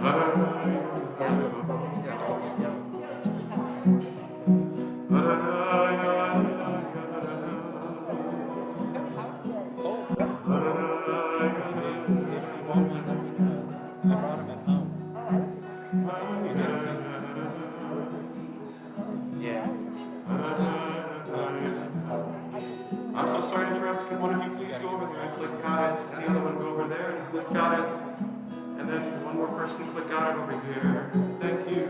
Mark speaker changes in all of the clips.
Speaker 1: I'm so sorry to interrupt. Can one of you please go over there and click got it? And the other one go over there and click got it. And then one more person click got it over here. Thank you.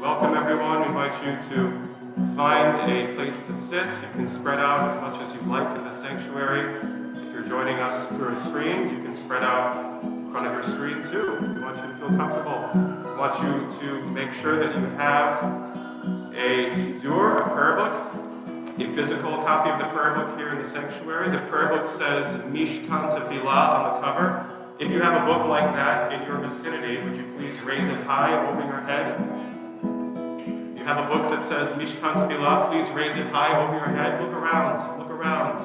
Speaker 1: Welcome everyone. We invite you to find a place to sit. You can spread out as much as you like in the sanctuary. If you're joining us through a screen, you can spread out in front of your screen too. We want you to feel comfortable. We want you to make sure that you have a siddur, a prayer book, a physical copy of the prayer book here in the sanctuary. The prayer book says Mishkan Tefillah on the cover. If you have a book like that in your vicinity, would you please raise it high over your head? If you have a book that says Mishkan Tefillah, please raise it high over your head. Look around, look around.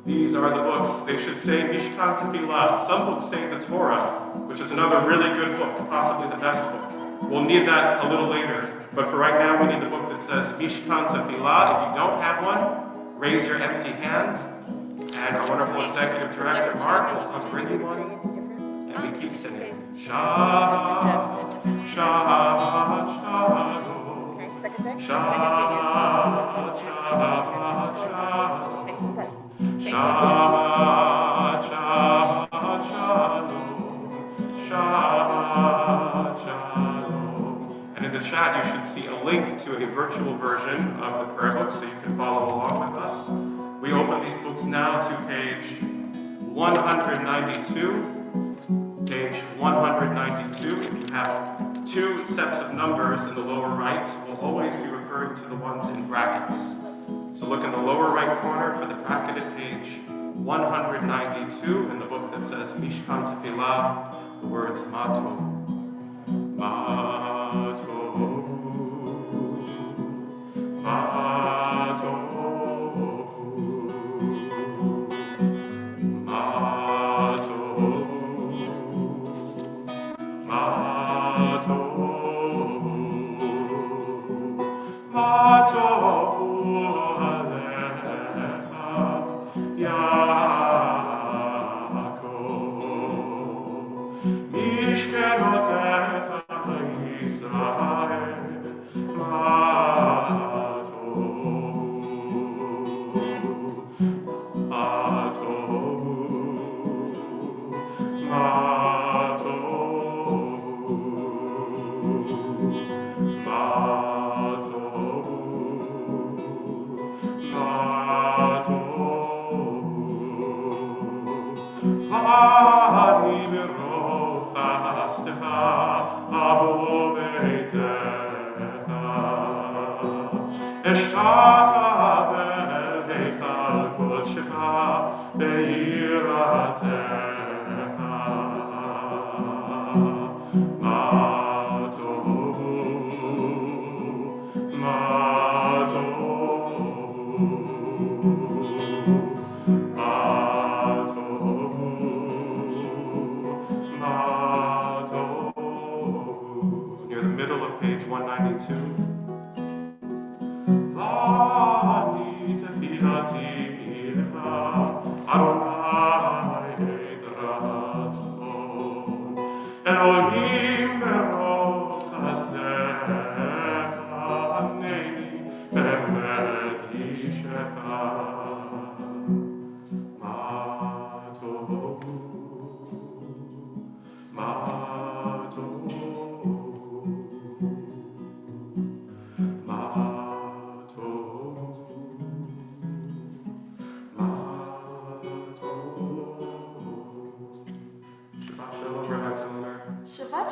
Speaker 1: These are the books. They should say Mishkan Tefillah. Some books say the Torah, which is another really good book, possibly the best book. We'll need that a little later. But for right now, we need the book that says Mishkan Tefillah. If you don't have one, raise your empty hand. And our wonderful executive director, Mark, will come bring you one. And we keep singing. Shabbat, Shabbat, Shalom. Shabbat, Shabbat, Shalom. Shabbat, Shabbat, Shalom. Shabbat, Shalom. And in the chat, you should see a link to a virtual version of the prayer book so you can follow along with us. We open these books now to page 192. Page 192. If you have two sets of numbers in the lower right, we'll always be referring to the ones in brackets. So look in the lower right corner for the bracketed page 192 in the book that says Mishkan Tefillah, the words Matov. Matov. Matov. Near the middle of page 192. Elohim berov chasdecha, haneni emet yishecha.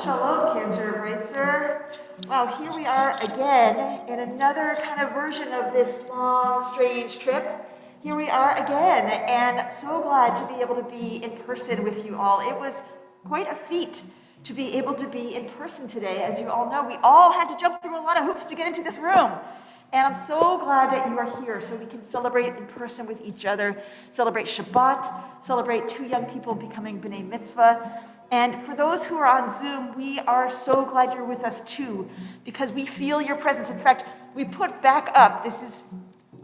Speaker 2: Shalom, Cantor, right, sir? Wow, here we are again in another kind of version of this long, strange trip. Here we are again, and so glad to be able to be in person with you all. It was quite a feat to be able to be in person today. As you all know, we all had to jump through a lot of hoops to get into this room. And I'm so glad that you are here so we can celebrate in person with each other, celebrate Shabbat, celebrate 2 young people becoming B'nai Mitzvah. And for those who are on Zoom, we are so glad you're with us too, because we feel your presence. In fact, we put back up, this is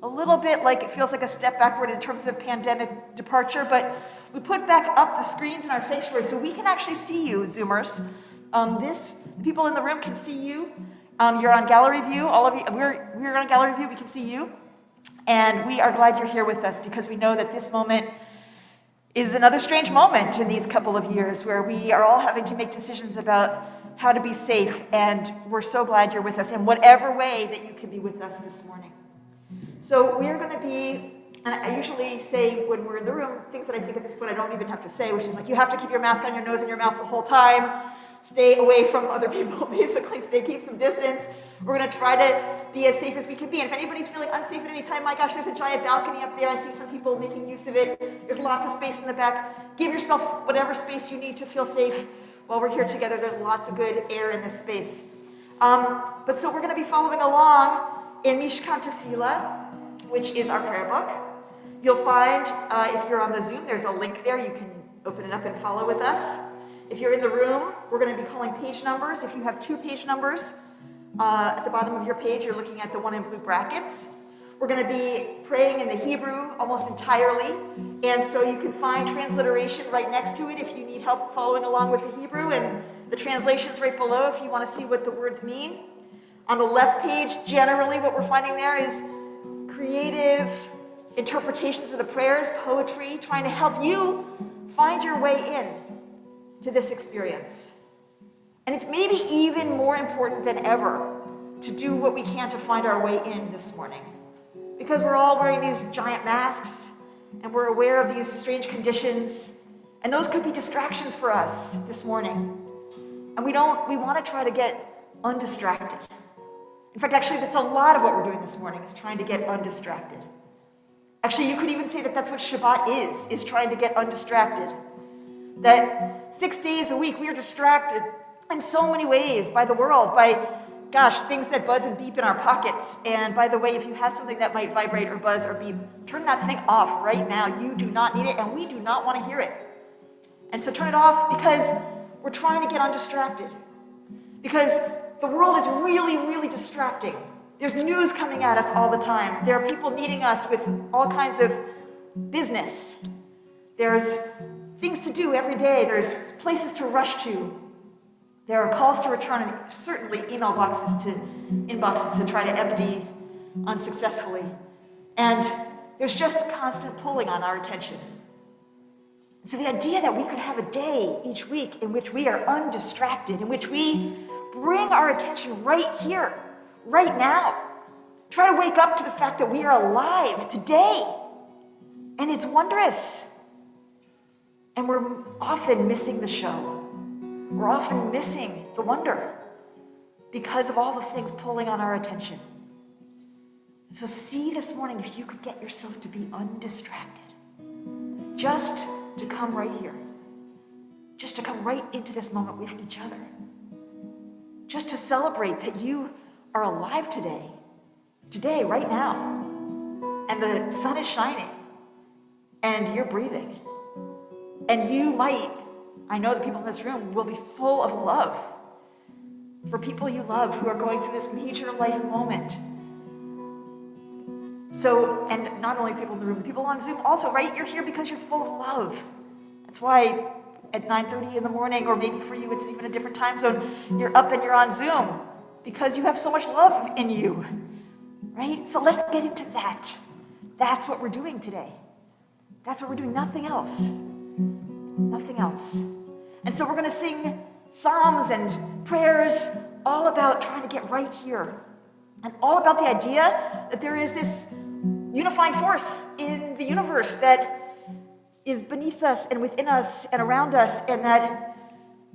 Speaker 2: a little bit like it feels like a step backward in terms of pandemic departure, but we put back up the screens in our sanctuary so we can actually see you, Zoomers. The people in the room can see you. You're on gallery view, all of you, we're on gallery view, we can see you. And we are glad you're here with us because we know that this moment is another strange moment in these couple of years where we are all having to make decisions about how to be safe, and we're so glad you're with us in whatever way that you can be with us this morning. So we're going to be, and I usually say when we're in the room, things that I think at this point I don't even have to say, which is like you have to keep your mask on your nose and your mouth the whole time. Stay away from other people, basically. Keep some distance. We're going to try to be as safe as we can be. And if anybody's feeling unsafe at any time, my gosh, there's a giant balcony up there. I see some people making use of it. There's lots of space in the back. Give yourself whatever space you need to feel safe while we're here together. There's lots of good air in this space. But so we're going to be following along in Mishkan Tefillah, which is our prayer book. You'll find, if you're on the Zoom, there's a link there. You can open it up and follow with us. If you're in the room, we're going to be calling page numbers. If you have 2 page numbers at the bottom of your page, you're looking at the one in blue brackets. We're going to be praying in the Hebrew almost entirely, and so you can find transliteration right next to it if you need help following along with the Hebrew, and the translation's right below if you want to see what the words mean. On the left page, generally what we're finding there is creative interpretations of the prayers, poetry, trying to help you find your way in to this experience. And it's maybe even more important than ever to do what we can to find our way in this morning. Because we're all wearing these giant masks, and we're aware of these strange conditions, and those could be distractions for us this morning. And we want to try to get undistracted. In fact, actually, that's a lot of what we're doing this morning, is trying to get undistracted. Actually, you could even say that that's what Shabbat is trying to get undistracted. That 6 days a week we are distracted in so many ways by the world, by, things that buzz and beep in our pockets. And by the way, if you have something that might vibrate or buzz or beep, turn that thing off right now. You do not need it, and we do not want to hear it. And so turn it off because we're trying to get undistracted. Because the world is really, really distracting. There's news coming at us all the time. There are people needing us with all kinds of business. There's things to do every day. There's places to rush to. There are calls to return and certainly inboxes to try to empty unsuccessfully. And there's just a constant pulling on our attention. So the idea that we could have a day each week in which we are undistracted, in which we bring our attention right here, right now. Try to wake up to the fact that we are alive today. And it's wondrous. And we're often missing the show. We're often missing the wonder because of all the things pulling on our attention. So see this morning if you could get yourself to be undistracted. Just to come right here. Just to come right into this moment with each other. Just to celebrate that you are alive today. Today, right now. And the sun is shining. And you're breathing. And you might, I know the people in this room will be full of love for people you love who are going through this major life moment. So, and not only people in the room, the people on Zoom also, right? You're here because you're full of love. That's why at 9:30 in the morning, or maybe for you it's even a different time zone, you're up and you're on Zoom because you have so much love in you, right? So let's get into that. That's what we're doing today. That's what we're doing, nothing else. Nothing else. And so we're going to sing psalms and prayers all about trying to get right here. And all about the idea that there is this unifying force in the universe that is beneath us and within us and around us, and that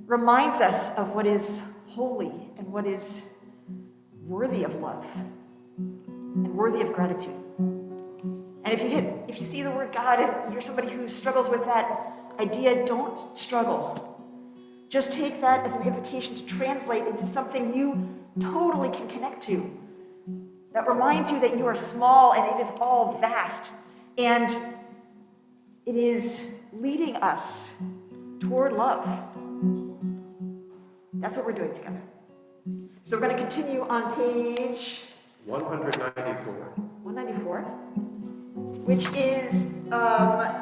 Speaker 2: reminds us of what is holy and what is worthy of love and worthy of gratitude. And if you see the word God and you're somebody who struggles with that idea, don't struggle. Just take that as an invitation to translate into something you totally can connect to. That reminds you that you are small and it is all vast. And it is leading us toward love. That's what we're doing together. So we're going to continue on page 194, which is,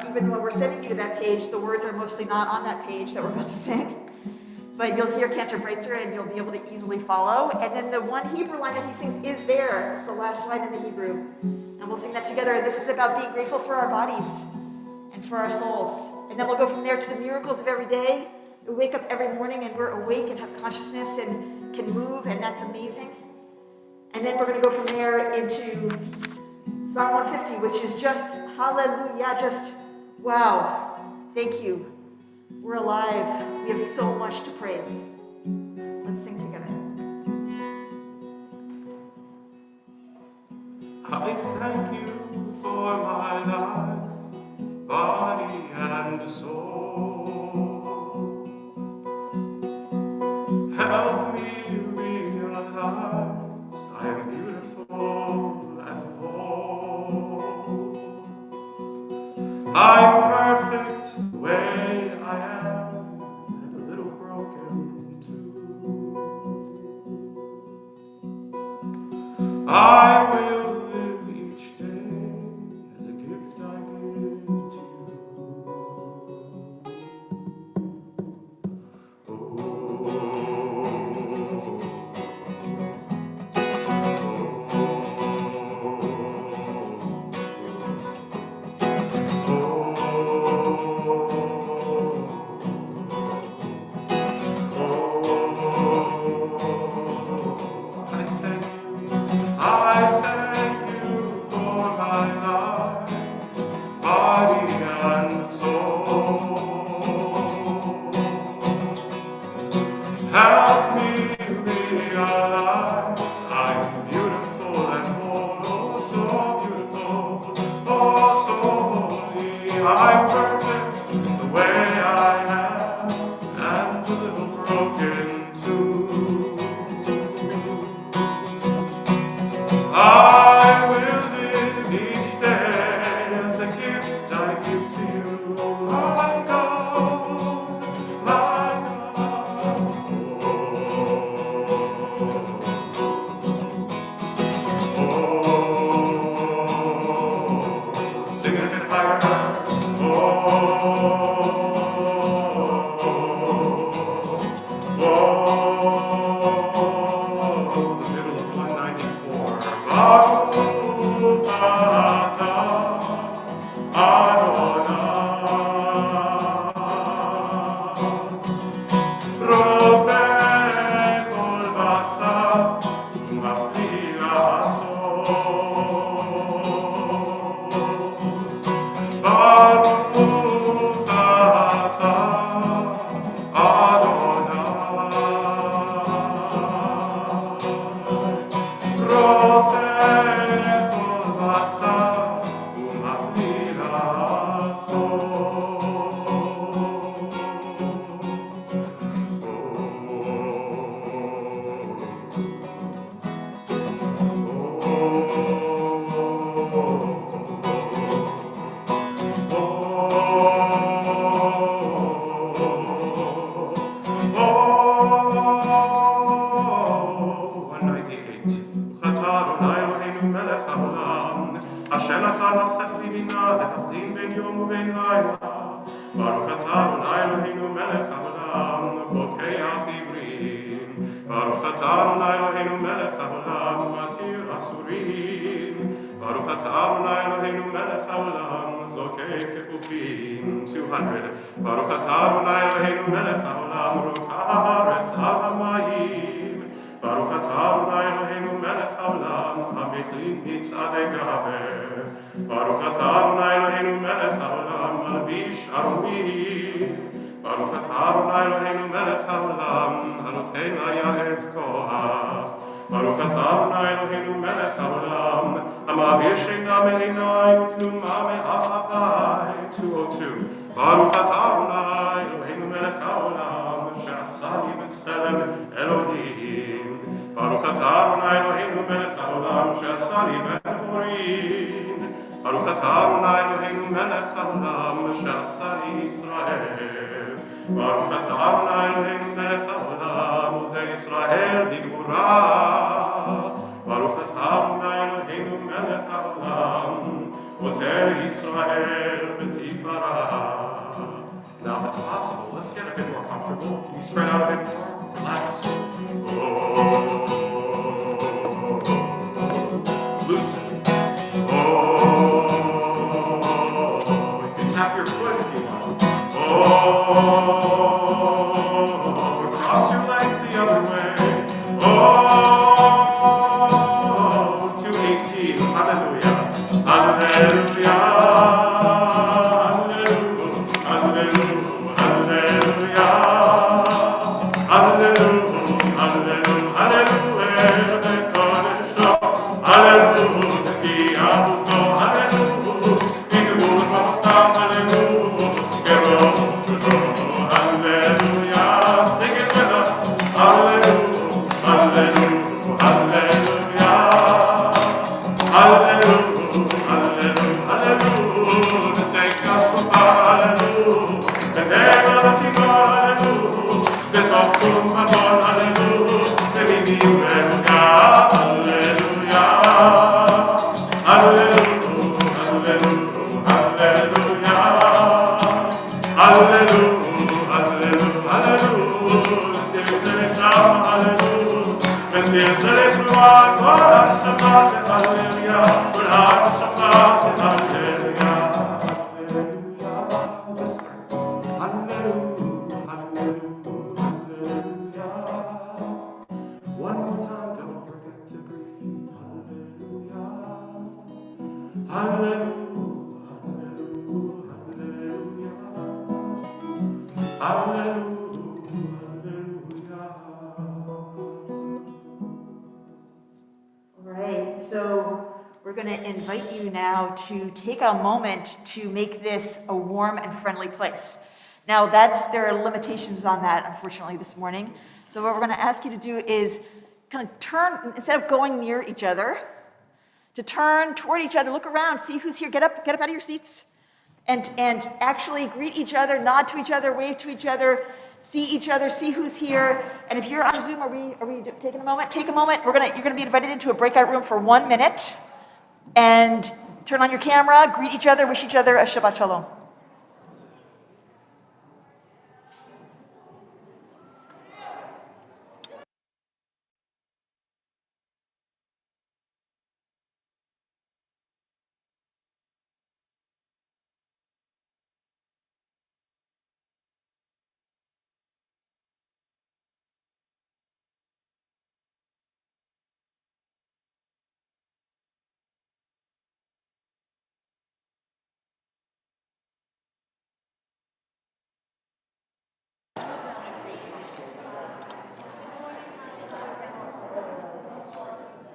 Speaker 2: even when we're sending you to that page, the words are mostly not on that page that we're going to sing. But you'll hear Cantor Breitzer and you'll be able to easily follow. And then the one Hebrew line that he sings is there. It's the last line in the Hebrew. And we'll sing that together. This is about being grateful for our bodies and for our souls. And then we'll go from there to the miracles of every day. We wake up every morning and we're awake and have consciousness and can move, and that's amazing. And then we're going to go from there into Psalm 150, which is just hallelujah, just wow, thank you. We're alive. We have so much to praise. Let's sing together.
Speaker 1: I thank you for my life, body and soul. Help me realize I am beautiful and whole. I'm perfect the way I am, and a little broken too. I will live each day as a gift I give to you. I'm perfect the way I am, and a little broken too. I will live each day as a gift I give to you, my God, my God. Oh, sing it a bit higher. The middle of 194. Baruch atah Adonai Eloheinu melech haolam, ruach haaretz al hamayim. Baruch atah Adonai Eloheinu melech haolam, hamichlin mitzadei gaber. Baruch atah Adonai Eloheinu melech haolam, malbish arumim. ברוך אתה אדוני אלוהינו מלך העולם, הנותן ליעב כוח. ברוך אתה אדוני אלוהינו מלך העולם, המעביר שינה מעיניי ותנומה מאף אפיי. 202. ברוך אתה אדוני אלוהינו מלך העולם, שעשני בצלם אלוהים. ברוך אתה אדוני אלוהינו מלך העולם, שעשני בן חורין. ברוך אתה אדוני אלוהינו מלך העולם, שעשני ישראל. ברוך אתה אדוני אלוהינו מלך העולם, עוזר ישראל בגבורה. ברוך אתה אדוני אלוהינו מלך העולם, עוטר ישראל בתפארה. Now, if it's possible, let's get a bit more comfortable. Can you spread out a bit more? Relax. Loosen. You can tap your foot if you want. Or cross your legs the other way. 218. Hallelujah. Hallelujah.
Speaker 2: To take a moment to make this a warm and friendly place. Now there are limitations on that, unfortunately, this morning. So what we're going to ask you to do is kind of turn, instead of going near each other, to turn toward each other, look around, see who's here, get up out of your seats, and actually greet each other, nod to each other, wave to each other, see each other, see who's here. And if you're on Zoom, are we taking a moment? Take a moment. You're going to be invited into a breakout room for 1 minute, and turn on your camera, greet each other, wish each other a Shabbat Shalom.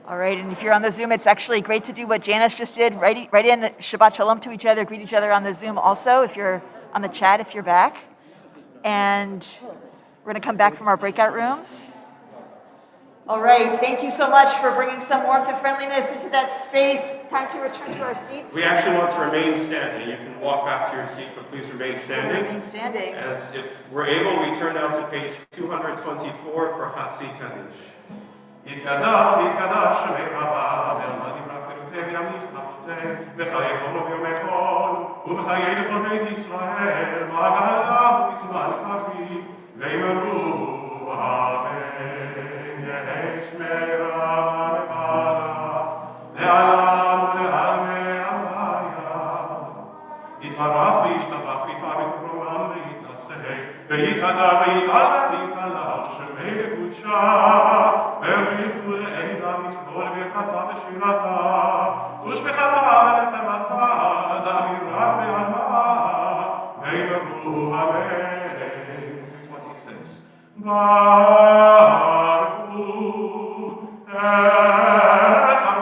Speaker 2: All right, and if you're on the Zoom, it's actually great to do what Janice just did, write in Shabbat Shalom to each other, greet each other on the Zoom also, if you're on the chat, if you're back. And we're going to come back from our breakout rooms. All right, thank you so much for bringing some warmth and friendliness into that space. Time to return to our seats.
Speaker 1: We actually want to remain standing. You can walk back to your seat, but please remain standing.
Speaker 2: Remain standing.
Speaker 1: As if we're able, we turn now to page 224 for Hatzi Kaddish. יתקדש שמך רבה, ואלמד יברח חירותי וימליך נפותי, בחיי כל וביומי כל, ובחיי לכל בית ישראל, והגאלה בזמן קריב, ואמרו אמן, יהי שמרה לברך, לעולם ולעלמי עליה. יתברך וישתבח ויפארת רומם ויתנשא, ויתהדר ויתעלה ויתהלל שמי לקודשה, בריחו לעילה מתקול ברכתה ושירתה, ושבחתה ונחמתה, דאמירה בעלמה, ואמרו אמן. 26. Baruch et Adonai,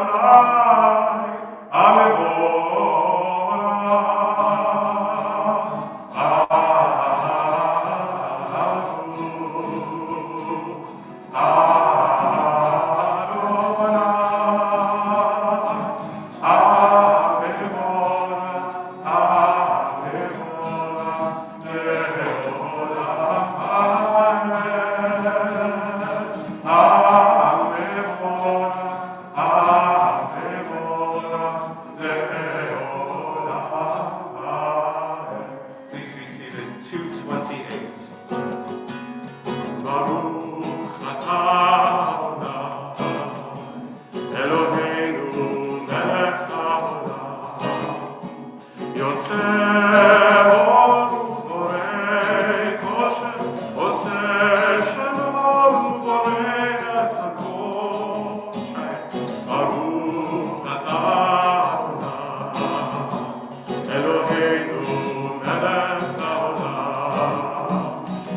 Speaker 1: Please be seated. 228. Baruch atah Adonai, Eloheinu melech haolam, yotzeh or uborei kosher, oseh shalom uborei et hakol. Baruch atah Adonai, Eloheinu melech haolam,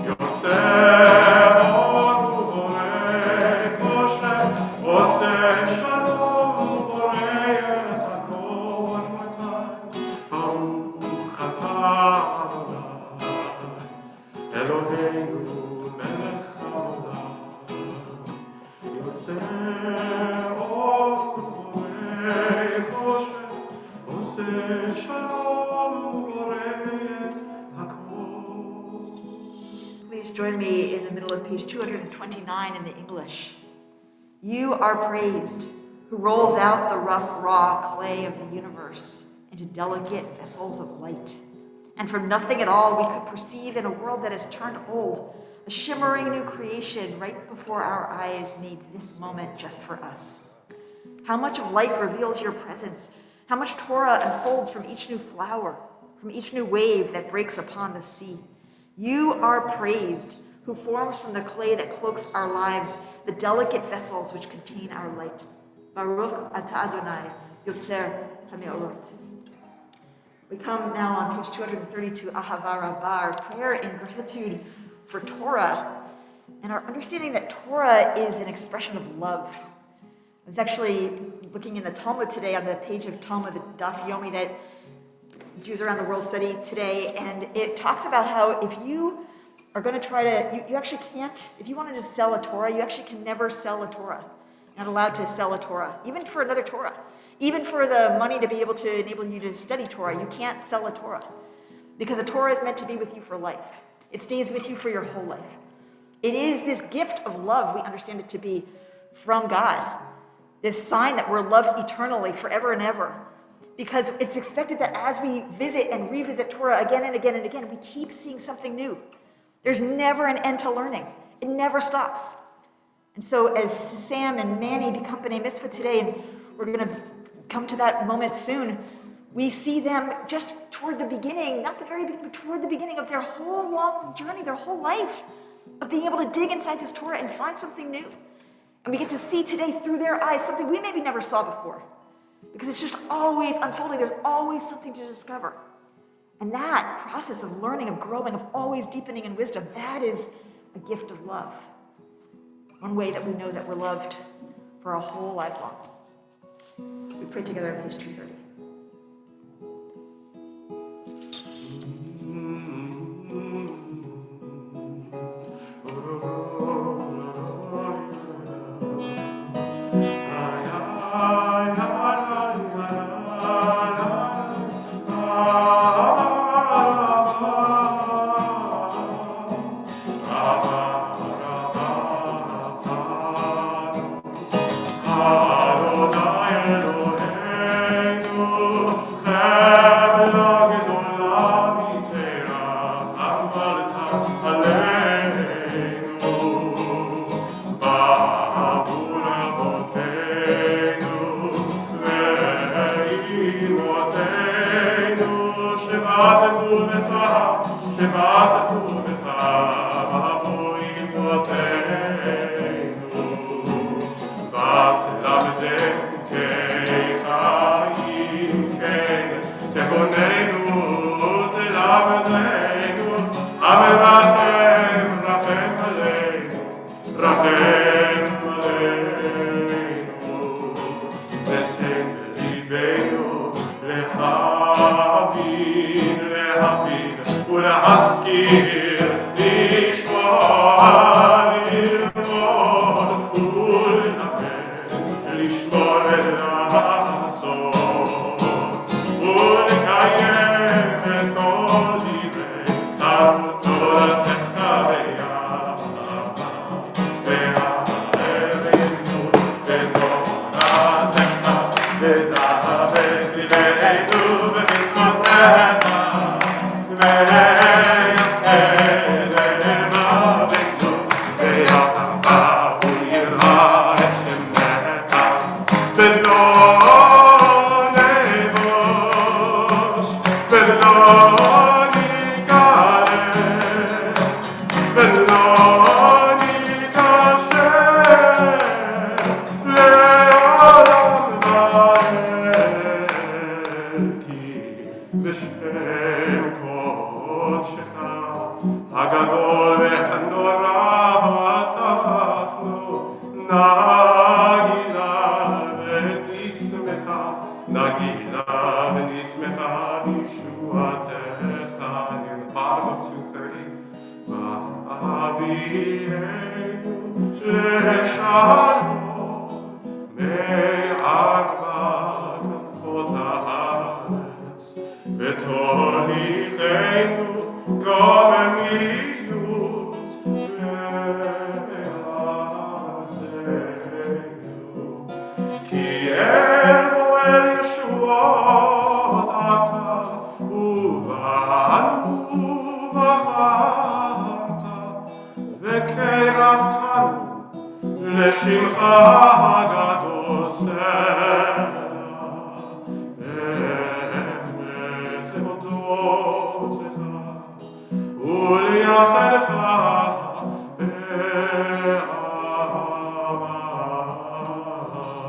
Speaker 1: yotzeh or uborei kosher, oseh shalom uborei et hakol. One more time. Baruch atah Adonai, Eloheinu melech haolam, yotzeh or uborei kosher, oseh shalom uborei et hakol.
Speaker 2: Please join me in the middle of page 229 in the English. You are praised, who rolls out the rough, raw clay of the universe into delicate vessels of light. And from nothing at all, we could perceive in a world that has turned old, a shimmering new creation right before our eyes made this moment just for us. How much of life reveals your presence? How much Torah unfolds from each new flower, from each new wave that breaks upon the sea? You are praised, who forms from the clay that cloaks our lives the delicate vessels which contain our light. Baruch atah Adonai, Yotzer HaMeorot. We come now on page 232, Ahava Rabbah, prayer in gratitude for Torah, and our understanding that Torah is an expression of love. I was actually looking in the Talmud today, on the page of Talmud, the Daf Yomi that Jews around the world study today, and it talks about how if you are going to try to, you actually can't, if you wanted to sell a Torah, you actually can never sell a Torah. You're not allowed to sell a Torah, even for another Torah. Even for the money to be able to enable you to study Torah, you can't sell a Torah. Because a Torah is meant to be with you for life. It stays with you for your whole life. It is this gift of love, we understand it to be, from God. This sign that we're loved eternally, forever and ever. Because it's expected that as we visit and revisit Torah again and again and again, we keep seeing something new. There's never an end to learning. It never stops. And so as Sam and Manny become B'nai Mitzvah today, and we're going to come to that moment soon, we see them just toward the beginning, not the very beginning, but toward the beginning of their whole long journey, their whole life, of being able to dig inside this Torah and find something new. And we get to see today through their eyes something we maybe never saw before. Because it's just always unfolding. There's always something to discover. And that process of learning, of growing, of always deepening in wisdom, that is a gift of love. One way that we know that we're loved for our whole lives long. We pray together on page 230.
Speaker 1: Amen. להבין ולהזכיר, לשמוע, ללמוד וללמד, לשמור ולעשות ולקיים את כל דברי תורתך ואהבנו בתורתך ודבק ליבנו במצוותיך ויקל לבבנו ויחפה ויראה את שמך ולא נבוש ולא ניגלה ולא ניגשם לעולם ועד כי בשם קודשך הגדול והנורא בטחנו נגילה ונשמחה בישועתך. Near the bottom of 230. ואבינו לשלום מארבע כנפות הארץ ותוליכנו קוממיות בארצנו כי אל ישועות אתה ובאנו בחרת וקרבתנו לשמך הגדול סלע באמת להודות לך ולייחדך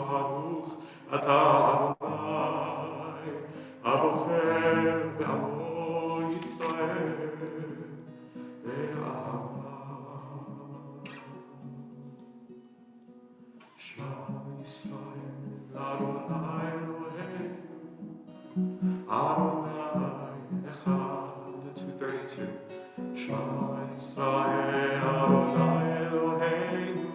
Speaker 1: ברוך אתה הבוחר בעמו ישראל באהבה. שמע ישראל אדוני אלוהינו אדוני אחד. 232. שמע ישראל אדוני אלוהינו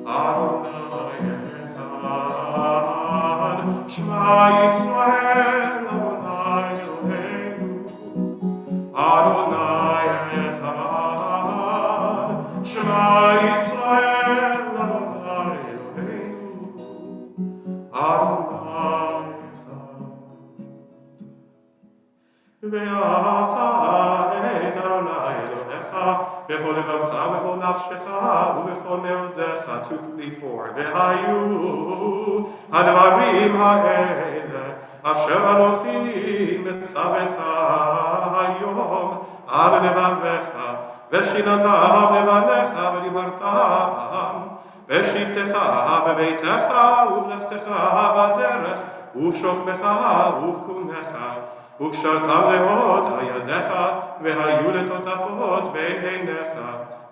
Speaker 1: אדוני אחד. שמע ישראל אדוני אלוהינו אדוני אחד. שמע ישראל אדוני אלוהינו אדוני אחד. ואהבת את אדוני אלוהיך בכל לבבך ובכל נפשך ובכל מאודיך. 234. והיו הדברים האלה אשר אנוכי מצווך היום על לבביך ושיננתם לבניך ודיברתם בשבתך בביתך ובלכתך בדרך ובשוכבך ובקומך וקשרתם לאות על ידיך והיו לטוטפות בין עיניך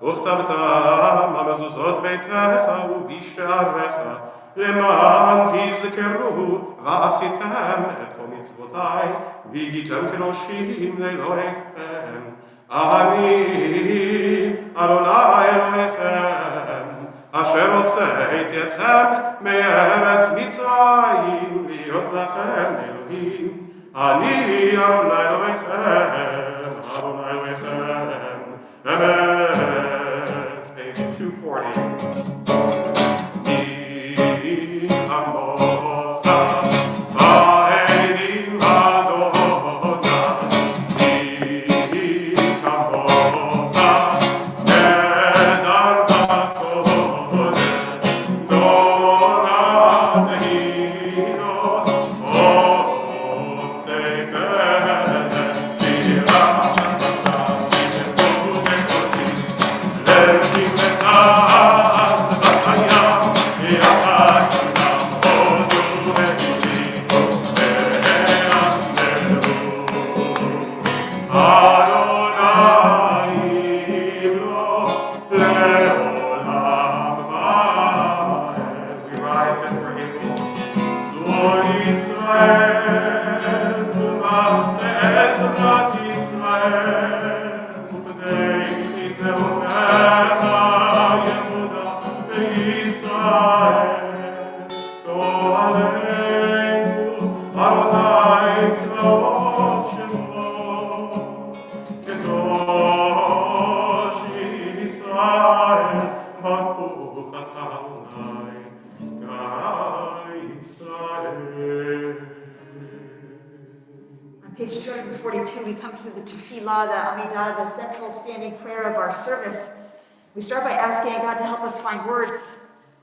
Speaker 1: וכתבתם על מזוזות ביתך ובשעריך למען תזכרו ועשיתם את כל מצוותיי והייתם קדושים לאלוהיכם. אני אדוני אלוהיכם אשר הוצאתי אתכם מארץ מצרים להיות לכם אלוהים. אני אדוני אלוהיכם, אדוני אלוהיכם, אמת. Page 240. כמוך באלים אדוני, כמוך נדר בקודש, נורא זהינו עושה בלת בירה.
Speaker 2: Page 242, we come to the Tefillah, the Amidah, the central standing prayer of our service. We start by asking God to help us find words,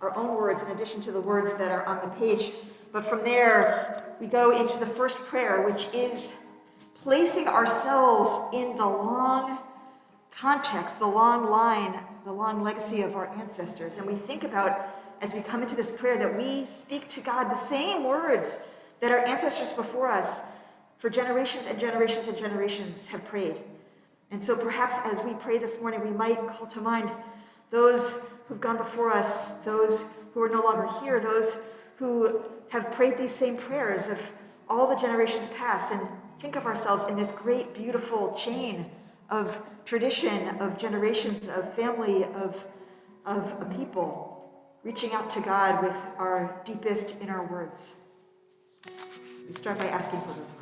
Speaker 2: our own words, in addition to the words that are on the page. But from there, we go into the first prayer, which is placing ourselves in the long context, the long line, the long legacy of our ancestors. And we think about, as we come into this prayer, that we speak to God the same words that our ancestors before us for generations and generations and generations have prayed. And so perhaps as we pray this morning, we might call to mind those who've gone before us, those who are no longer here, those who have prayed these same prayers of all the generations past, and think of ourselves in this great, beautiful chain of tradition, of generations, of family, of a people, reaching out to God with our deepest inner words. We start by asking for those words.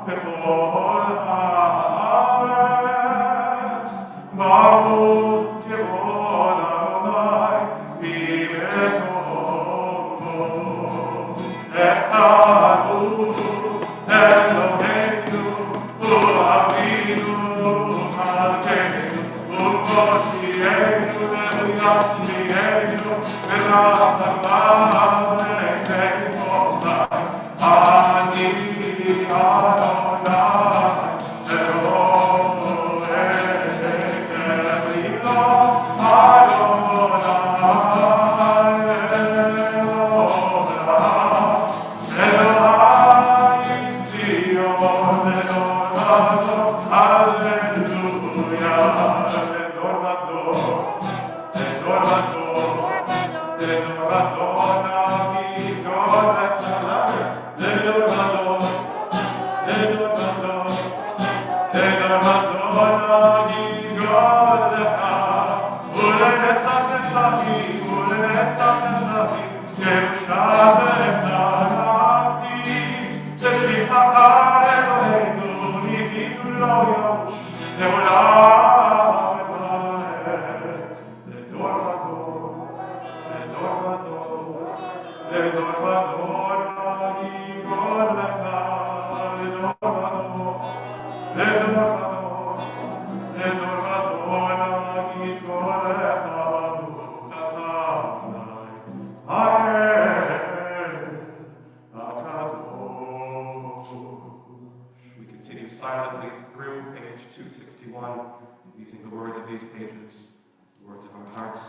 Speaker 3: Before
Speaker 1: Baruch Kevod Adonai, Vivetomo, Echad Hu, Eloheinu, Hu Avinu, Malkeinu, Hu Moshienu, Hu Yashmienu, V'rachamav Lekeimotai, Ani Adonai, silently through page 261, using the words of these pages, the words of our hearts,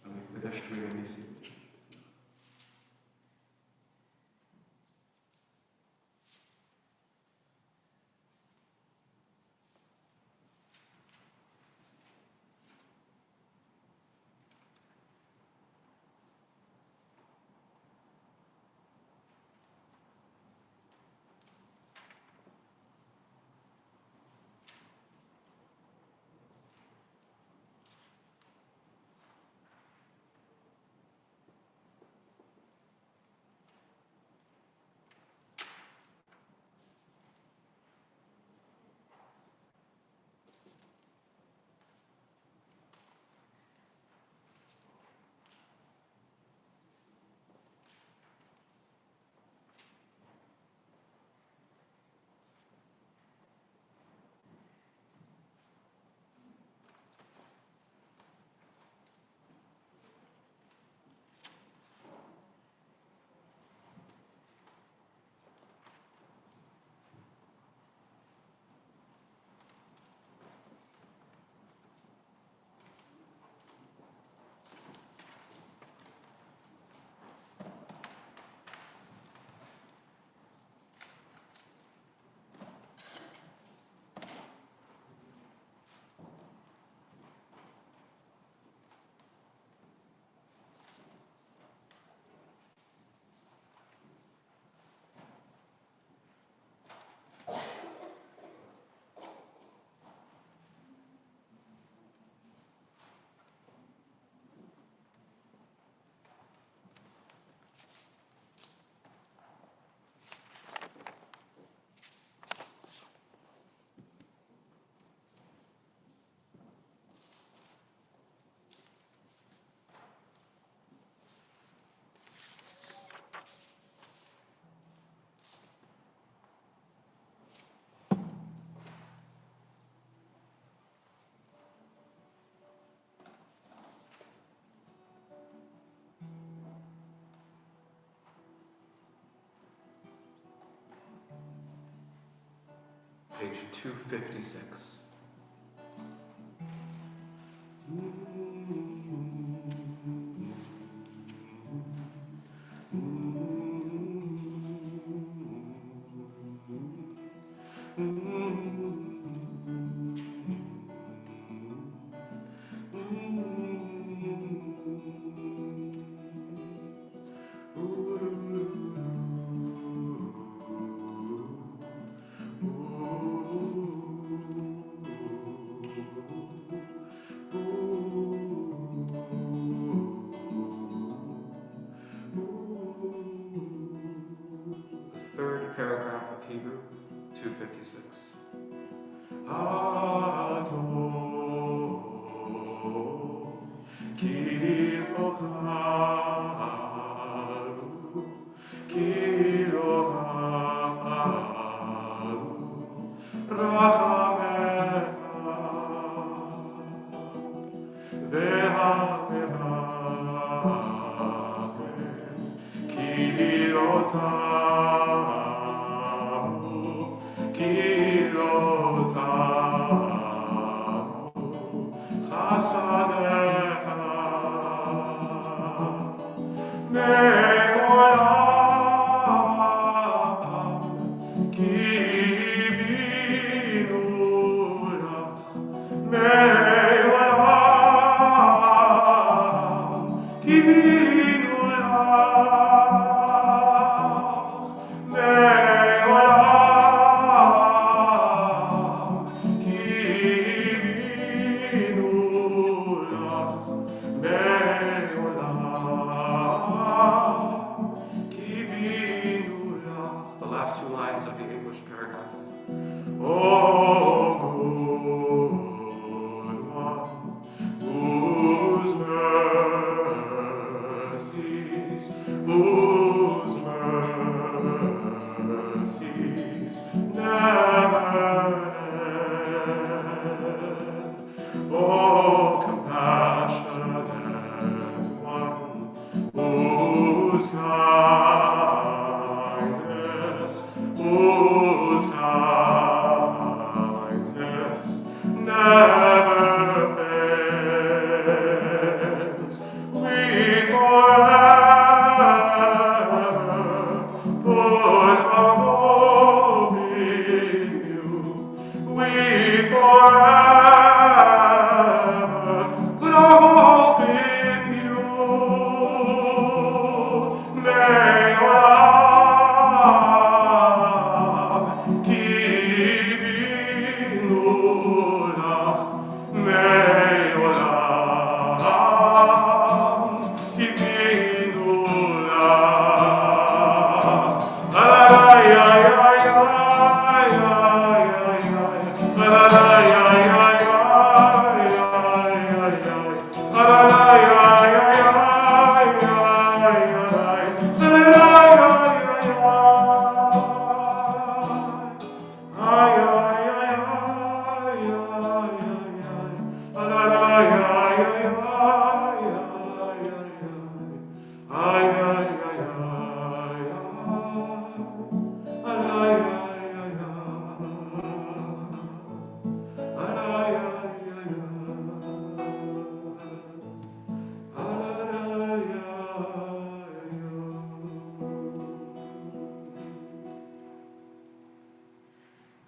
Speaker 1: and we finished reading these evening. Page 256.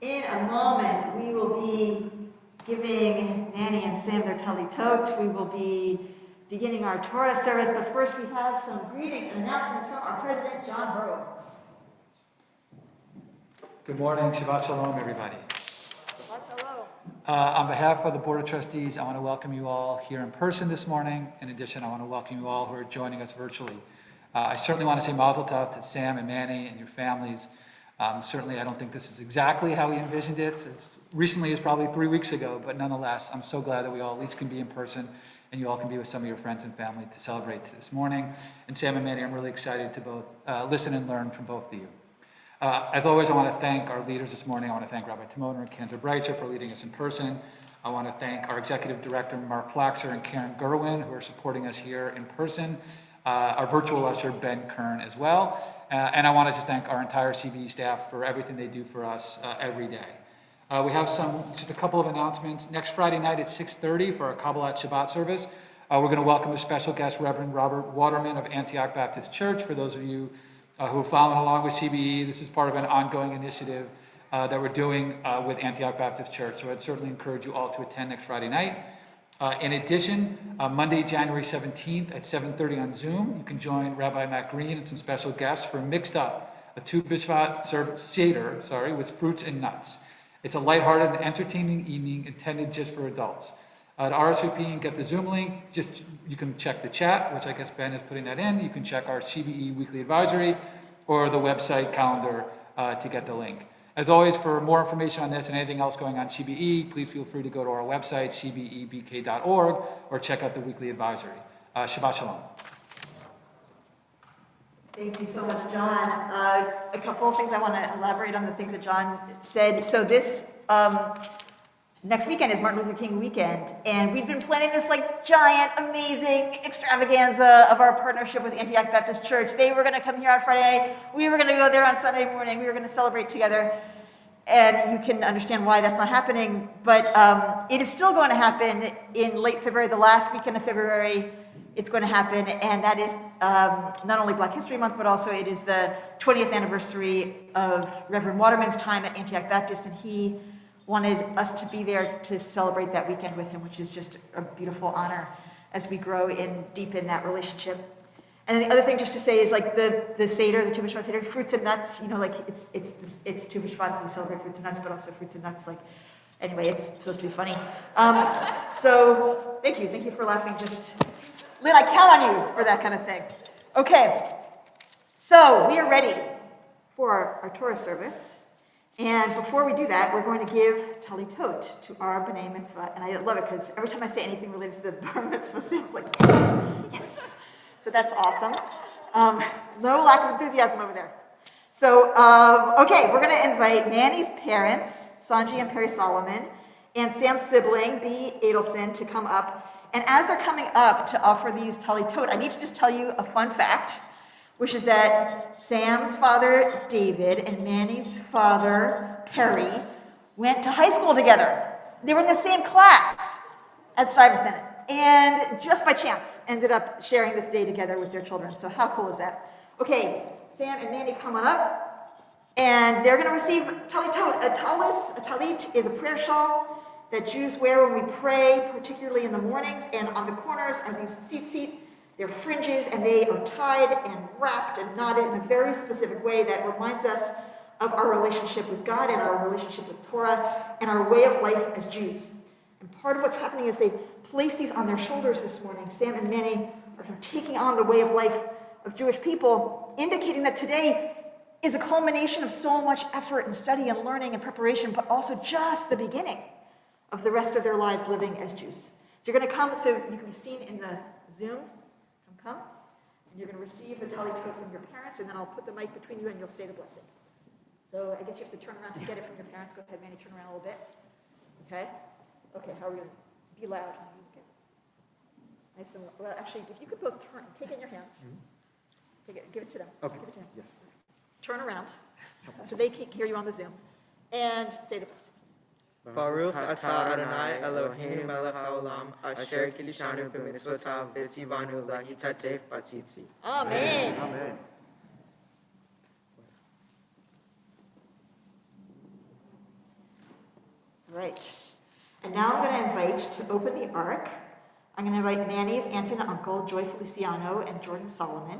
Speaker 2: In a moment, we will be giving Manny and Sam their tally tote. We will be beginning our Torah service, but first we have some greetings and announcements from our president, John Burrows.
Speaker 3: Good morning. Shabbat Shalom, everybody.
Speaker 2: Shabbat Shalom.
Speaker 3: On behalf of the Board of Trustees, I want to welcome you all here in person this morning. In addition, I want to welcome you all who are joining us virtually. I certainly want to say Mazel Tov to Sam and Manny and your families. Certainly, I don't think this is exactly how we envisioned it. As recently as probably 3 weeks ago, but nonetheless, I'm so glad that we all at least can be in person and you all can be with some of your friends and family to celebrate this morning. And Sam and Manny, I'm really excited to both listen and learn from both of you. As always, I want to thank our leaders this morning. I want to thank Rabbi Timoner and Cantor Breitzer for leading us in person. I want to thank our Executive Director, Mark Flaxer, and Karen Gerwin, who are supporting us here in person. Our virtual usher, Ben Kern, as well. And I want to just thank our entire CBE staff for everything they do for us every day. We have just a couple of announcements. Next Friday night at 6:30 for our Kabbalat Shabbat service, we're going to welcome a special guest, Reverend Robert Waterman of Antioch Baptist Church. For those of you who are following along with CBE, this is part of an ongoing initiative that we're doing with Antioch Baptist Church. So I'd certainly encourage you all to attend next Friday night. In addition, Monday, January 17th at 7:30 on Zoom, you can join Rabbi Matt Green and some special guests for Mixed Up, a Tu B'Shvat Seder, with fruits and nuts. It's a lighthearted and entertaining evening intended just for adults. To RSVP and get the Zoom link, you can check the chat, which I guess Ben is putting that in. You can check our CBE weekly advisory or the website calendar to get the link. As always, for more information on this and anything else going on CBE, please feel free to go to our website, cbebk.org, or check out the weekly advisory. Shabbat Shalom.
Speaker 2: Thank you so much, John. A couple of things I want to elaborate on the things that John said. So this next weekend is Martin Luther King weekend, and we've been planning this like giant, amazing extravaganza of our partnership with Antioch Baptist Church. They were going to come here on Friday. We were going to go there on Sunday morning. We were going to celebrate together, and you can understand why that's not happening. But it is still going to happen in late February, the last weekend of February. It's going to happen, and that is not only Black History Month, but also it is the 20th anniversary of Reverend Waterman's time at Antioch Baptist, and he wanted us to be there to celebrate that weekend with him, which is just a beautiful honor as we grow and deepen that relationship. And then the other thing just to say is like the Seder, the Tu B'Shvat Seder, fruits and nuts, you know, like it's Tu B'Shvat, so we celebrate fruits and nuts, but also fruits and nuts, like, anyway, it's supposed to be funny. So thank you for laughing. Just, Lynn, I count on you for that kind of thing. Okay, so we are ready for our Torah service. And before we do that, we're going to give talitot to our B'nai Mitzvah. And I love it because every time I say anything related to the Bar Mitzvah, Sam's like, yes, yes. So that's awesome. No lack of enthusiasm over there. So, okay, we're going to invite Manny's parents, Sanji and Perry Solomon, and Sam's sibling, B. Adelson, to come up. And as they're coming up to offer these talitot, I need to just tell you a fun fact, which is that Sam's father, David, and Manny's father, Perry, went to high school together. They were in the same class at Stuyvesant, and just by chance ended up sharing this day together with their children. So how cool is that? Okay, Sam and Manny come on up, and they're going to receive talitot. A talit is a prayer shawl that Jews wear when we pray, particularly in the mornings, and on the corners are these tzitzit. They're fringes, and they are tied and wrapped and knotted in a very specific way that reminds us of our relationship with God and our relationship with Torah and our way of life as Jews. And part of what's happening is they place these on their shoulders this morning. Sam and Manny are kind of taking on the way of life of Jewish people, indicating that today is a culmination of so much effort and study and learning and preparation, but also just the beginning of the rest of their lives living as Jews. So you're going to come, so you can be seen in the Zoom. Come, and you're going to receive the talitot from your parents, and then I'll put the mic between you and you'll say the blessing. So I guess you have to turn around to get it from your parents. Go ahead, Manny, turn around a little bit. Okay? Okay, how are we going to be loud? Okay. Nice and, well, actually, if you could both turn, take it in your hands. Take it, give it to them.
Speaker 4: Okay.
Speaker 2: Give it to them.
Speaker 4: Yes.
Speaker 2: Turn around so they can hear you on the Zoom. And say the blessing.
Speaker 5: Baruch atah Adonai Eloheinu melech haolam asher kilishanu b'mitzvotav v'tzivanu lahitatef batzitzi.
Speaker 2: Amen.
Speaker 4: Amen.
Speaker 2: Right. And now I'm going to invite to open the ark. I'm going to invite Manny's aunt and uncle, Joy Feliciano and Jordan Solomon,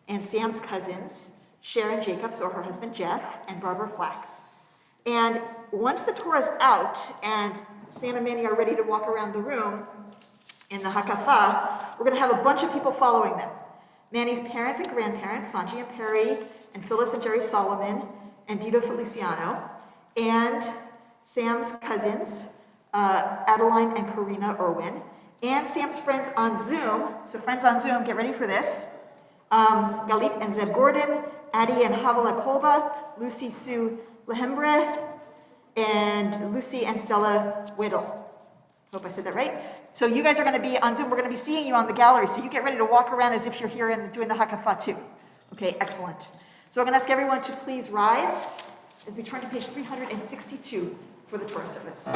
Speaker 2: and Sam's cousins, Sharon Jacobs, or her husband Jeff, and Barbara Flax. And once the Torah is out and Sam and Manny are ready to walk around the room in the Hakafa, we're going to have a bunch of people following them. Manny's parents and grandparents, Sanji and Perry, and Phyllis and Jerry Solomon, and Dito Feliciano, and Sam's cousins, Adeline and Karina Irwin, and Sam's friends on Zoom. So friends on Zoom, get ready for this. Galit and Zeb Gordon, Addie and Havala Kolba, Lucy Sue Lehembre, and Lucy and Stella Whittle. Hope I said that right. So you guys are going to be on Zoom. We're going to be seeing you on the gallery. So you get ready to walk around as if you're here and doing the Hakafa too. Okay, excellent. So I'm going to ask everyone to please rise as we turn to page 362 for the Torah service.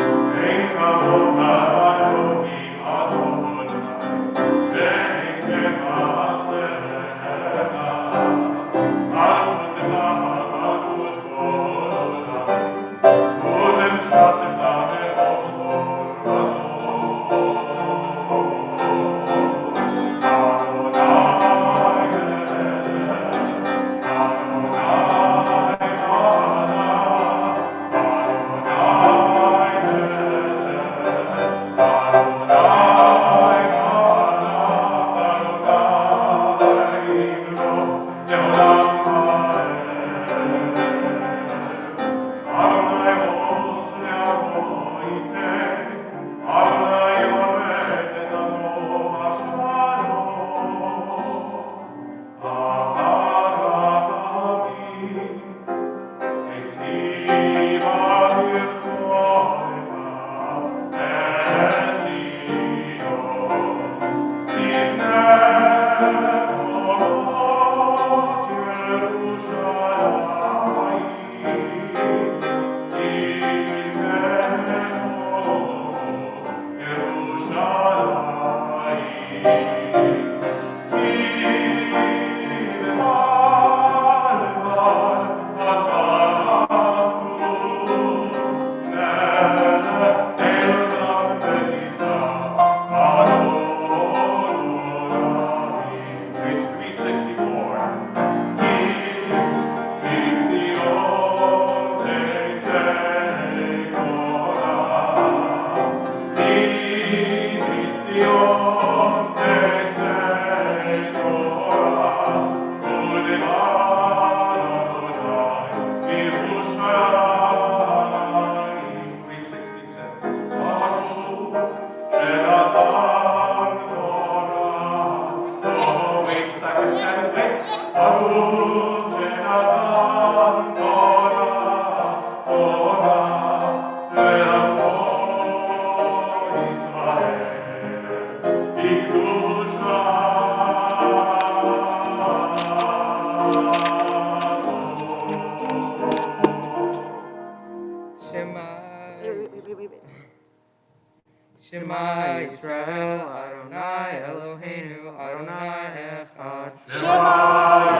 Speaker 5: Shema Yisrael, Adonai Eloheinu, Adonai Echad.
Speaker 1: Shema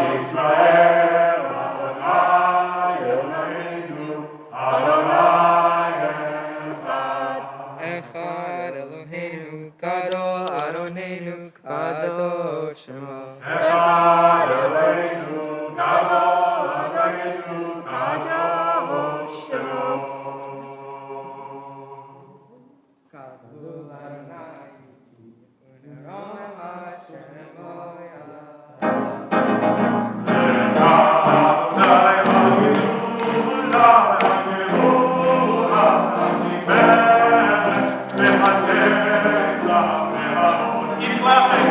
Speaker 1: Yisrael, Adonai Eloheinu, Adonai Echad.
Speaker 5: Echad Eloheinu, Gadol Adonenu, Kadosh Shema.
Speaker 1: Echad Eloheinu, Gadol Adonai, Kadosh Shema.
Speaker 5: Gadol Adonai, Unerom Hashem Oya.
Speaker 1: Keep clapping.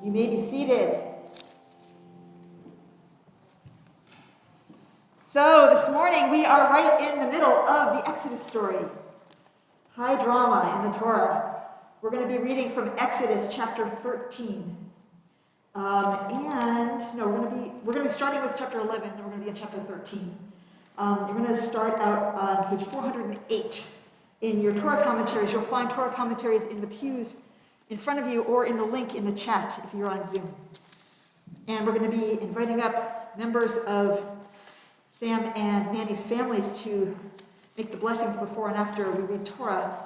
Speaker 2: You may be seated. So this morning we are right in the middle of the Exodus story. High drama in the Torah. We're going to be reading from Exodus chapter 13. We're going to be starting with chapter 11, then we're going to be in chapter 13. You're going to start out on page 408 in your Torah commentaries. You'll find Torah commentaries in the pews in front of you or in the link in the chat if you're on Zoom. And we're going to be inviting up members of Sam and Manny's families to make the blessings before and after we read Torah,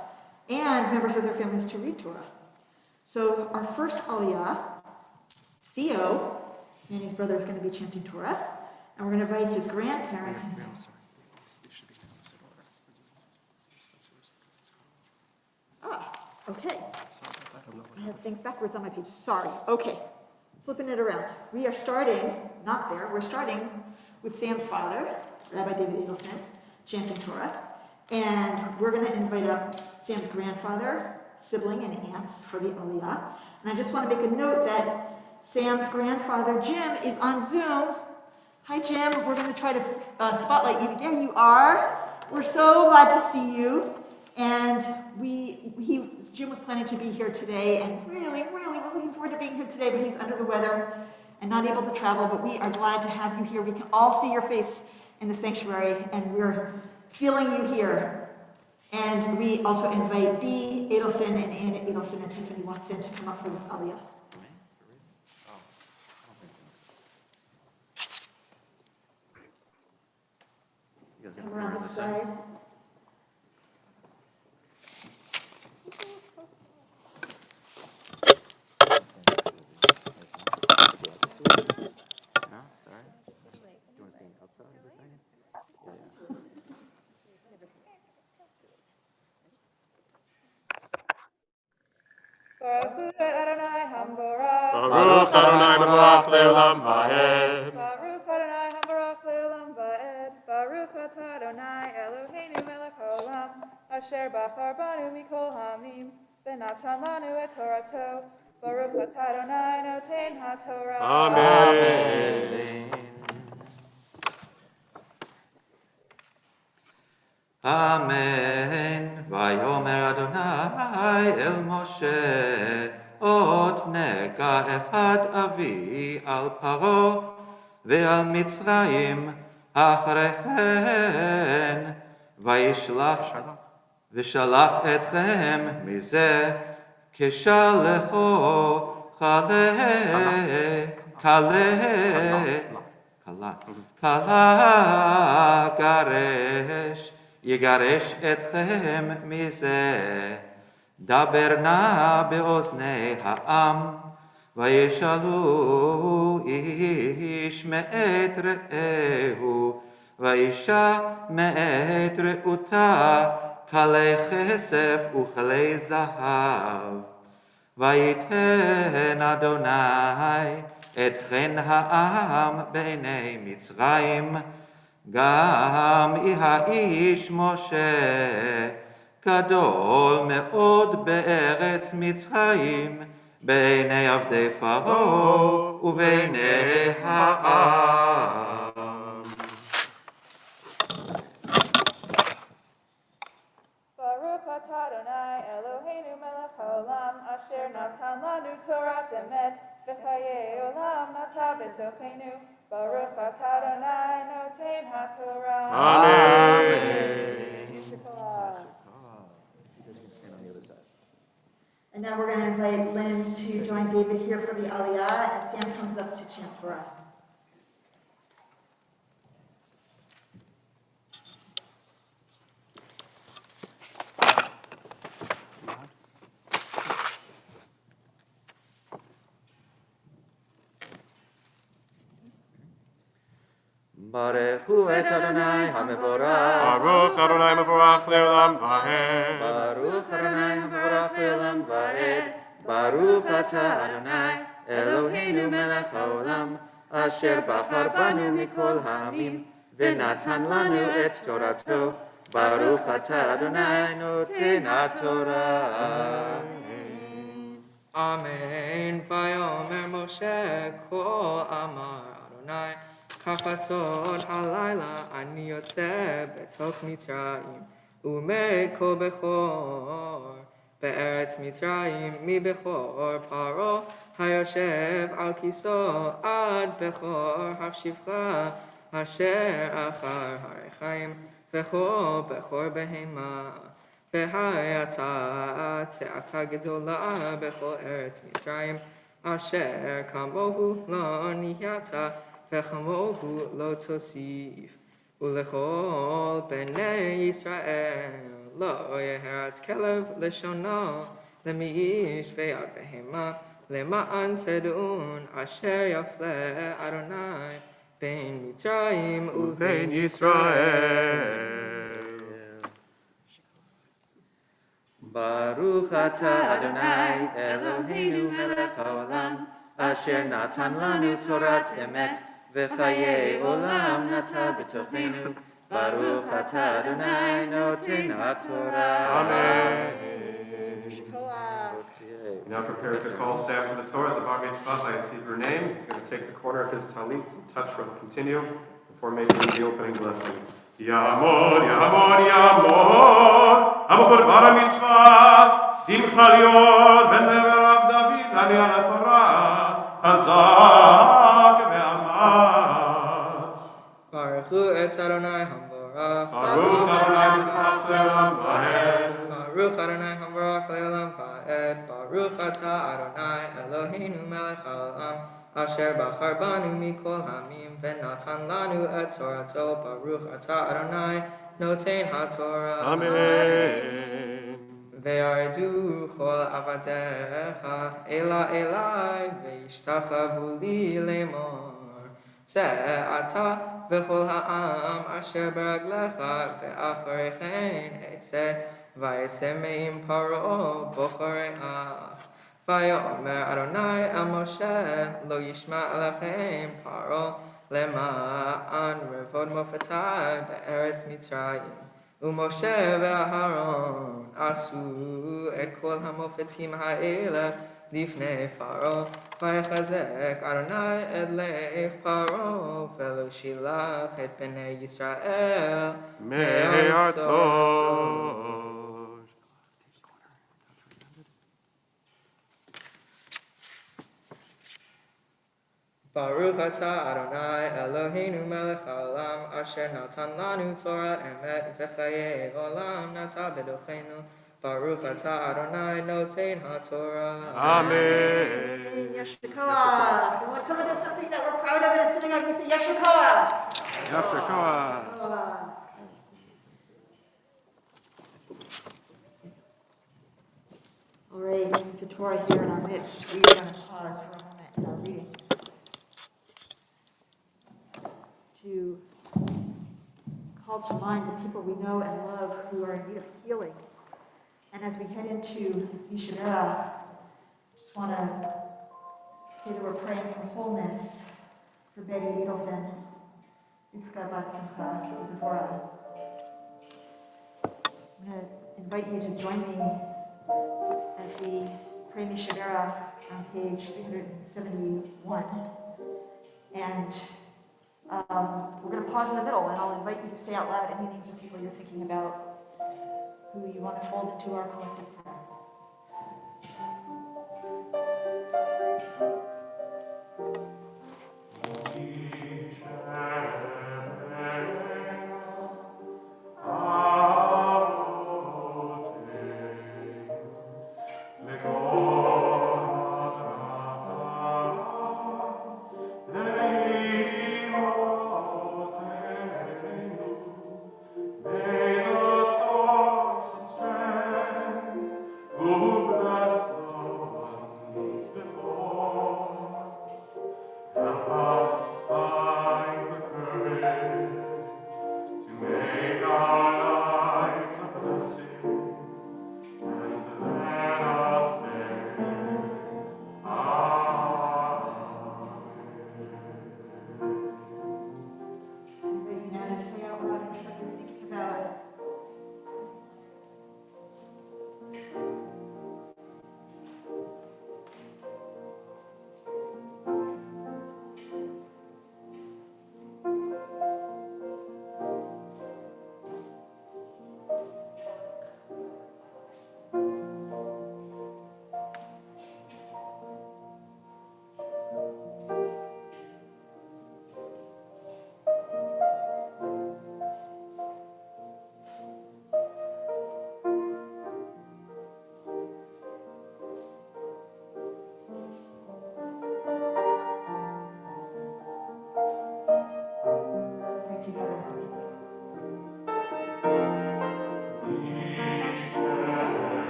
Speaker 2: and members of their families to read Torah. So our first aliyah, Theo, Manny's brother, is going to be chanting Torah, and we're going to invite his grandparents. Okay. I have things backwards on my page. Sorry. Okay. Flipping it around. We are starting, not there, we're starting with Sam's father, Rabbi David Edelson, chanting Torah. And we're going to invite up Sam's grandfather, sibling, and aunts for the aliyah. And I just want to make a note that Sam's grandfather, Jim, is on Zoom. Hi, Jim. We're going to try to spotlight you. There you are. We're so glad to see you. And Jim was planning to be here today and really was looking forward to being here today, but he's under the weather and not able to travel. But we are glad to have you here. We can all see your face in the sanctuary, and we're feeling you here. And we also invite B. Edelson and Anna Edelson and Tiffany Watson to come up for this aliyah. Come around this side.
Speaker 4: Baruch Hu Adonai Hamborach.
Speaker 1: Baruch Adonai Baruch Le'olam Va'ed.
Speaker 4: Baruch Adonai Hamborach Le'olam Va'ed. Baruch Atah Adonai Eloheinu Melech HaOlam, Asher Bachar Banu Mikol Hamim, V'natan Lanu Et Torato. Baruch Atah Adonai Noten HaTorah.
Speaker 1: Amen.
Speaker 6: Amen. Vayomer Adonai el Moshe, ot nega echad avi al Paro ve'al Mitzrayim achrechen, v'shalach etchem mize keshalecho kala garesh. יגרש אתכם מזה, דבר נא באוזני העם, וישאלו איש מאת רעהו, ואישה מאת רעותה, כלי כסף וכלי זהב. ויתן אדוני את חן העם בעיני מצרים, גם האיש משה גדול מאוד בארץ מצרים, בעיני עבדי פרעה ובעיני העם.
Speaker 4: Baruch atah Adonai Eloheinu melech haolam, asher natan lanu Torat emet, v'chayei olam nata b'tochenu. Baruch atah Adonai noten haTorah.
Speaker 1: Amen.
Speaker 2: And now we're going to invite Lynn to join David here for the Aliyah as Sam comes up to chant Torah.
Speaker 6: Baruch hu et Adonai HaMevorach.
Speaker 1: Baruch Adonai Mevorach Le'olam Va'ed.
Speaker 6: Baruch Adonai HaMevorach Le'olam Va'ed. Baruch atah Adonai Eloheinu melech haolam, asher bachar banu mikol ha'amim, v'natan lanu et torato. Baruch atah Adonai noten haTorah.
Speaker 5: Amen. Vayomer Moshe kol amar Adonai, kachatzot halayla ani yotzeh betoch Mitzrayim, umed kol bechor be'eretz Mitzrayim mi bechor paro hayoshev al kiso ad bechor hashivcha asher achar harechaim vechor bechor behema. והייתה צעקה גדולה בכל ארץ מצרים, אשר כמוהו לא נהייתה, וכמוהו לא תוסיף. ולכל בני ישראל לא יהרת כלב לשונו, למאיש ויד בהמה, למען תדעון אשר יפלה אדוני בין מצרים ובין ישראל.
Speaker 6: Baruch atah Adonai Eloheinu melech haolam, asher natan lanu torat emet, v'chayei olam nata b'tochenu. Baruch atah Adonai noten haTorah.
Speaker 1: Amen. Now prepare to call Sam to the Torah as a bar mitzvah by his Hebrew name. He's going to take the corner of his talit and touch where he'll continue before making the opening blessing. Yamod, Yamod, Yamod, Amokor bar mitzvah, Simcha liot, ben lever av David, ani ala Torah, Chazak ve'amatz.
Speaker 5: Baruch hu et Adonai Hamborach.
Speaker 1: Baruch Adonai Mevorach Le'olam Va'ed.
Speaker 5: Baruch Adonai Hamborach Le'olam Va'ed. Baruch atah Adonai Eloheinu melech haolam, asher bachar banu mikol hamim, v'natan lanu et torato. Baruch atah Adonai noten haTorah.
Speaker 1: Amen.
Speaker 5: Ve'ardu chol avadecha ela elai, ve'ishtachavu li lemor. Ze'ata v'chol ha'am asher beraglecha, ve'acharechen etzeh, vayetze me'im paro bochareach. Vayomer Adonai el Moshe lo yishma alechem paro lema'an revod mofetai be'eretz Mitzrayim u'Moshe ve'Aharon asu et kol hamofetim ha'ela lifnei Paro vayechazek Adonai et leif Paro velo shilach et bnei Yisrael
Speaker 1: Me'artzot.
Speaker 5: Baruch atah Adonai Eloheinu melech haolam asher natan lanu Torah emet v'chayei olam nata b'dochenu Baruch atah Adonai noten haTorah.
Speaker 1: Amen.
Speaker 2: Yeshua. And when someone does something that we're proud of in a synagogue, we say Yeshua.
Speaker 1: Yeshua.
Speaker 2: All right, with the Torah here in our midst, we are going to pause for a moment in our reading to call to mind the people we know and love who are in need of healing. And as we head into Yishav, I just want to say that we're praying for wholeness for Betty Edelson, Rivka Bat Simcha, Devorah. I'm going to invite you to join me as we pray Yishav on page 371. And we're going to pause in the middle, and I'll invite you to say out loud any names of people you're thinking about who you want to fold into our collective prayer.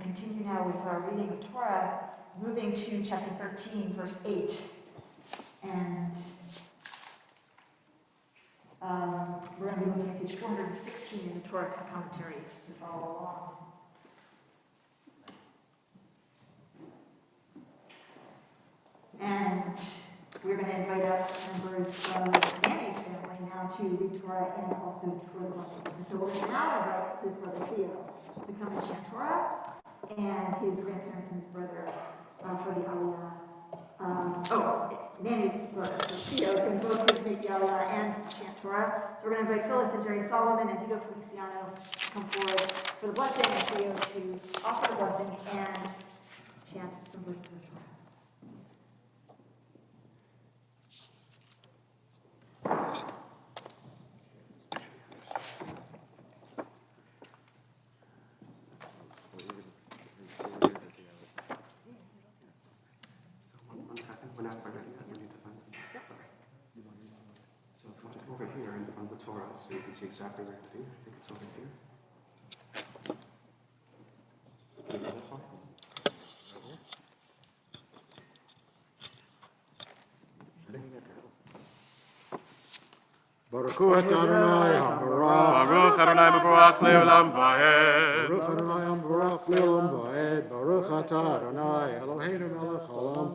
Speaker 2: Continue now with our reading of Torah, moving to chapter 13, verse 8. And we're going to be looking at page 416 in the Torah commentaries to follow along. And we're going to invite up members of Manny's family now to read Torah and also Torah lessons. And so we're going to now invite his brother Theo to come and chant Torah, and his grandparents and his brother for the Aliyah. Manny's brother, so Theo, is going to both make the Aliyah and chant Torah. So we're going to invite Phyllis and Jerry Solomon and Tito Feliciano to come forward for for the blessing and Theo to offer the blessing and chant some verses of Torah.
Speaker 1: One second, we're not quite ready yet. We need to find this. Sorry. So if it's over here in front of the Torah, so you can see exactly where to be. I think it's over here. You got it, Paul?
Speaker 7: Baruch Hu et Adonai HaMevorach.
Speaker 1: Baruch Adonai Mevorach Leolam Vaed.
Speaker 7: Baruch Adonai HaMevorach Leolam Vaed. Baruch atah Adonai Eloheinu melech haolam.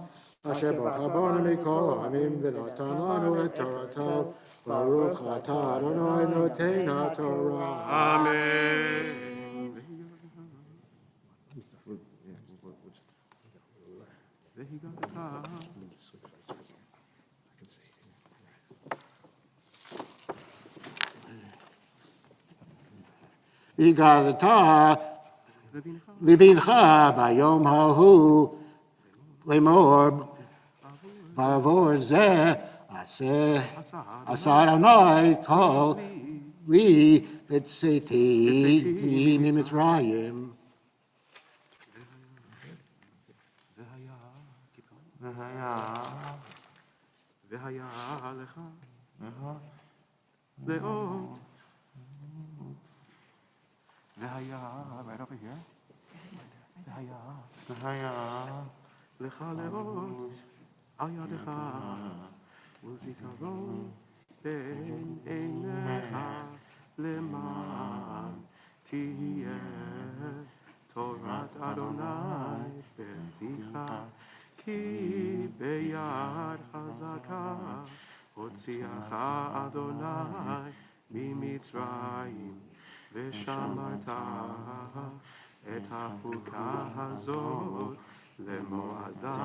Speaker 7: Asher bacha banu mikol ha'amim v'natan lanu et Torato. Baruch atah Adonai noten haTorah.
Speaker 1: Amen.
Speaker 7: V'gadata libincha bayom hahu lemor bavor zeh aseh asar Adonai kol li v'tzeti mimitzrayim.
Speaker 1: V'haya lecha le'od. V'haya, right over here. V'haya lecha le'od al yadecha u'zikaron ben einecha leman tiyeh Torat Adonai beficha ki beyad chazaka hotziacha Adonai mimitzrayim v'shamarta et hafukah hazot lemoada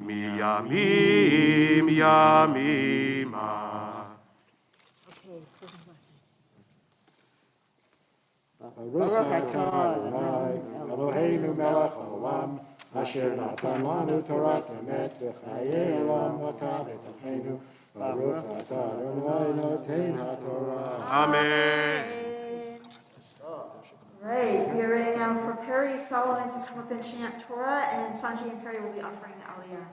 Speaker 1: miyamim yamima.
Speaker 2: Okay, closing blessing.
Speaker 7: Baruch atah Adonai Eloheinu melech haolam asher natan lanu Torat emet v'chayei olam v'ata b'tocheinu. Baruch atah Adonai noten haTorah.
Speaker 1: Amen.
Speaker 2: Right, we are ready now for Perry Solomon to come up and chant Torah, and Sanji and Perry will be offering the Aliyah.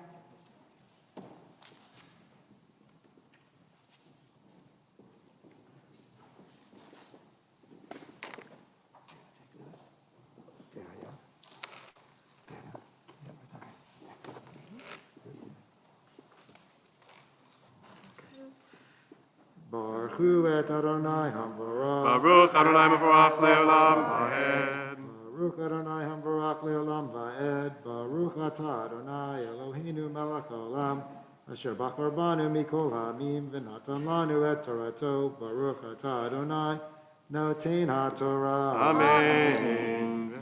Speaker 7: Baruch Hu et Adonai HaMevorach.
Speaker 1: Baruch Adonai Mevorach Leolam Vaed.
Speaker 7: Baruch Adonai HaMevorach Leolam Vaed. Baruch atah Adonai Eloheinu melech haolam. Asher bachar banu mikol ha'amim v'natan lanu et Torato. Baruch atah Adonai noten haTorah.
Speaker 1: Amen.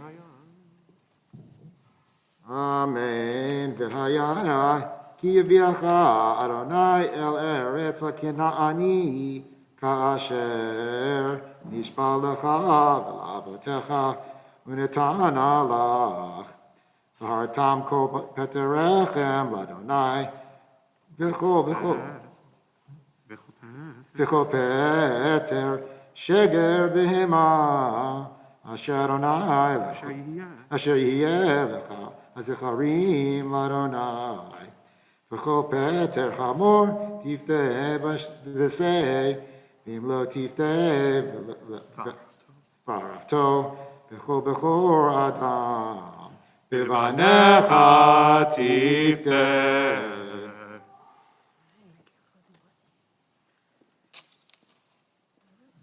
Speaker 7: Amen. V'haya ki yaviacha Adonai el eretz ha'kena'ani ka'asher nishbal lecha v'la'avotecha u'netana lach v'hartam kol peterechem l'Adonai v'chol peter sheger b'hema asher Adonai lecha asher yiyeh lecha הזכרים לאדוני, וכל פטר חמור תפתה בשא, ואם לא תפתה וערפתו, וכל בכור אדם, בבניך תפתה.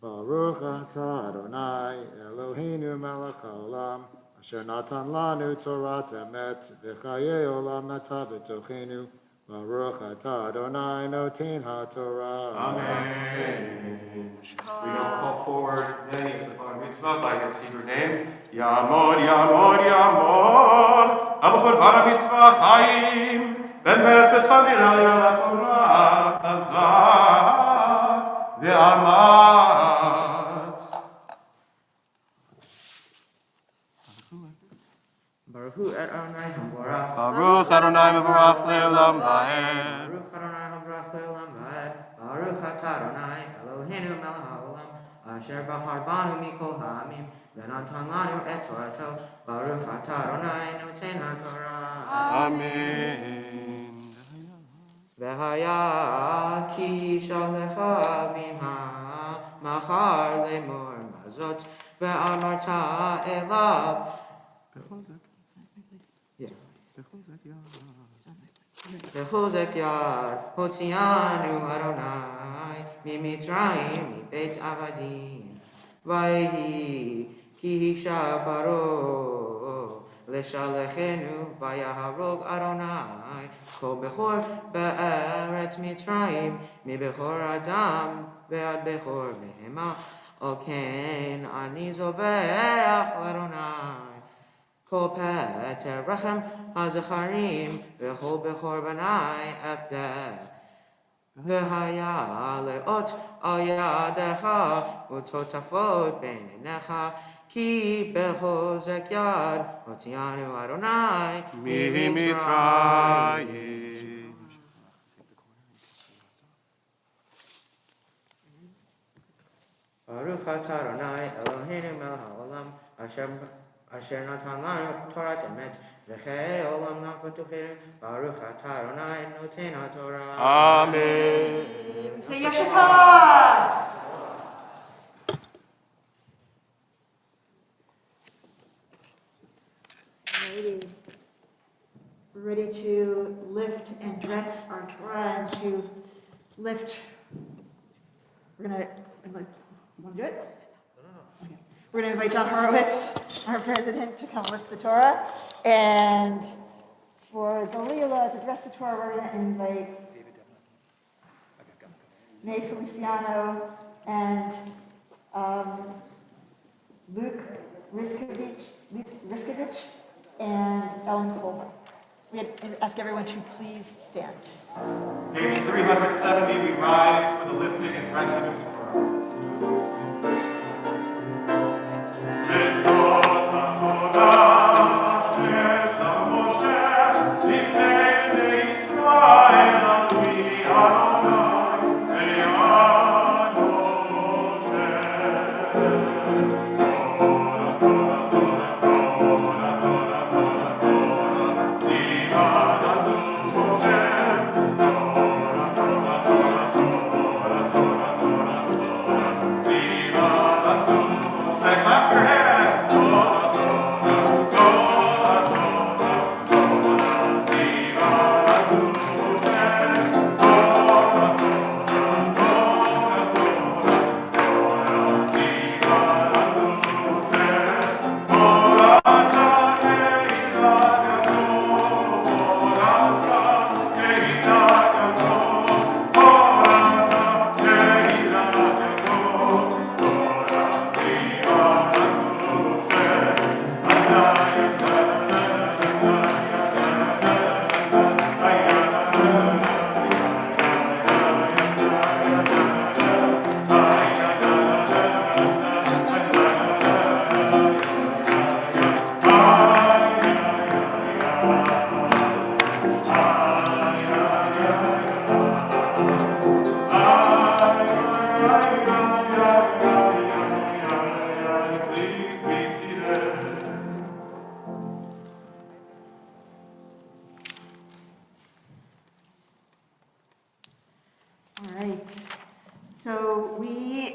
Speaker 7: ברוך אתה אדוני, אלוהינו מלך העולם, אשר נתן לנו תורת אמת, וחיי עולם נטע בתוכנו. ברוך אתה אדוני נותן התורה.
Speaker 1: Amen. We now call forward Manny as the bar mitzvah by his Hebrew name. Yamod, Yamod, Yamod. Abuchot bar mitzvah Chaim. Ben peretz besamir aliyah laTorah. Chazak ve'amatz.
Speaker 5: Baruch Hu et Adonai Hamvorach.
Speaker 1: Baruch Adonai Mevorach Le'olam Va'ed.
Speaker 5: Baruch Adonai Hamvorach Le'olam Va'ed. Baruch Atah Adonai Eloheinu melech haolam. Asher bachar banu mikol ha'amim. V'natan lanu et Torato. Baruch Atah Adonai noten ha'Torah.
Speaker 1: Amen.
Speaker 5: V'haya ki shalecha avimha. Machar lemor mazot. Ve'amarta elav. Zechozek yad, hotzianu Adonai, mimitzrayim, mibeit avadim. Vayhi, ki hiksha faro, leshalechenu, vayaharog Adonai, kol bechor be'eretz Mitzrayim, mibechor adam, ve'ad bechor behema, oken ani zoveach Adonai. Kol peter rechem hazacharim v'chol bechor banai efdeh v'haya leot al yadecha u'totafot beinecha ki bechozek yad hotzianu Adonai
Speaker 1: Mitzrayim.
Speaker 5: Baruch atah Adonai Eloheinu melech haolam Asher natan lanu Torah emet v'chei olam nachbatuchim Baruch atah Adonai noten ha'Torah.
Speaker 1: Amen.
Speaker 2: Say Yeshua. Alrighty. We're ready to lift and dress our Torah and to lift. We're gonna invite. You want to do it? Okay. We're gonna invite John Horowitz, our president, to come lift the Torah, and for Galila to dress the Torah, we're gonna invite Nate Feliciano and Luke Riskovich, and Ellen Coleman. We ask everyone to please stand.
Speaker 1: Page 370, we rise for the lifting and dressing of Torah.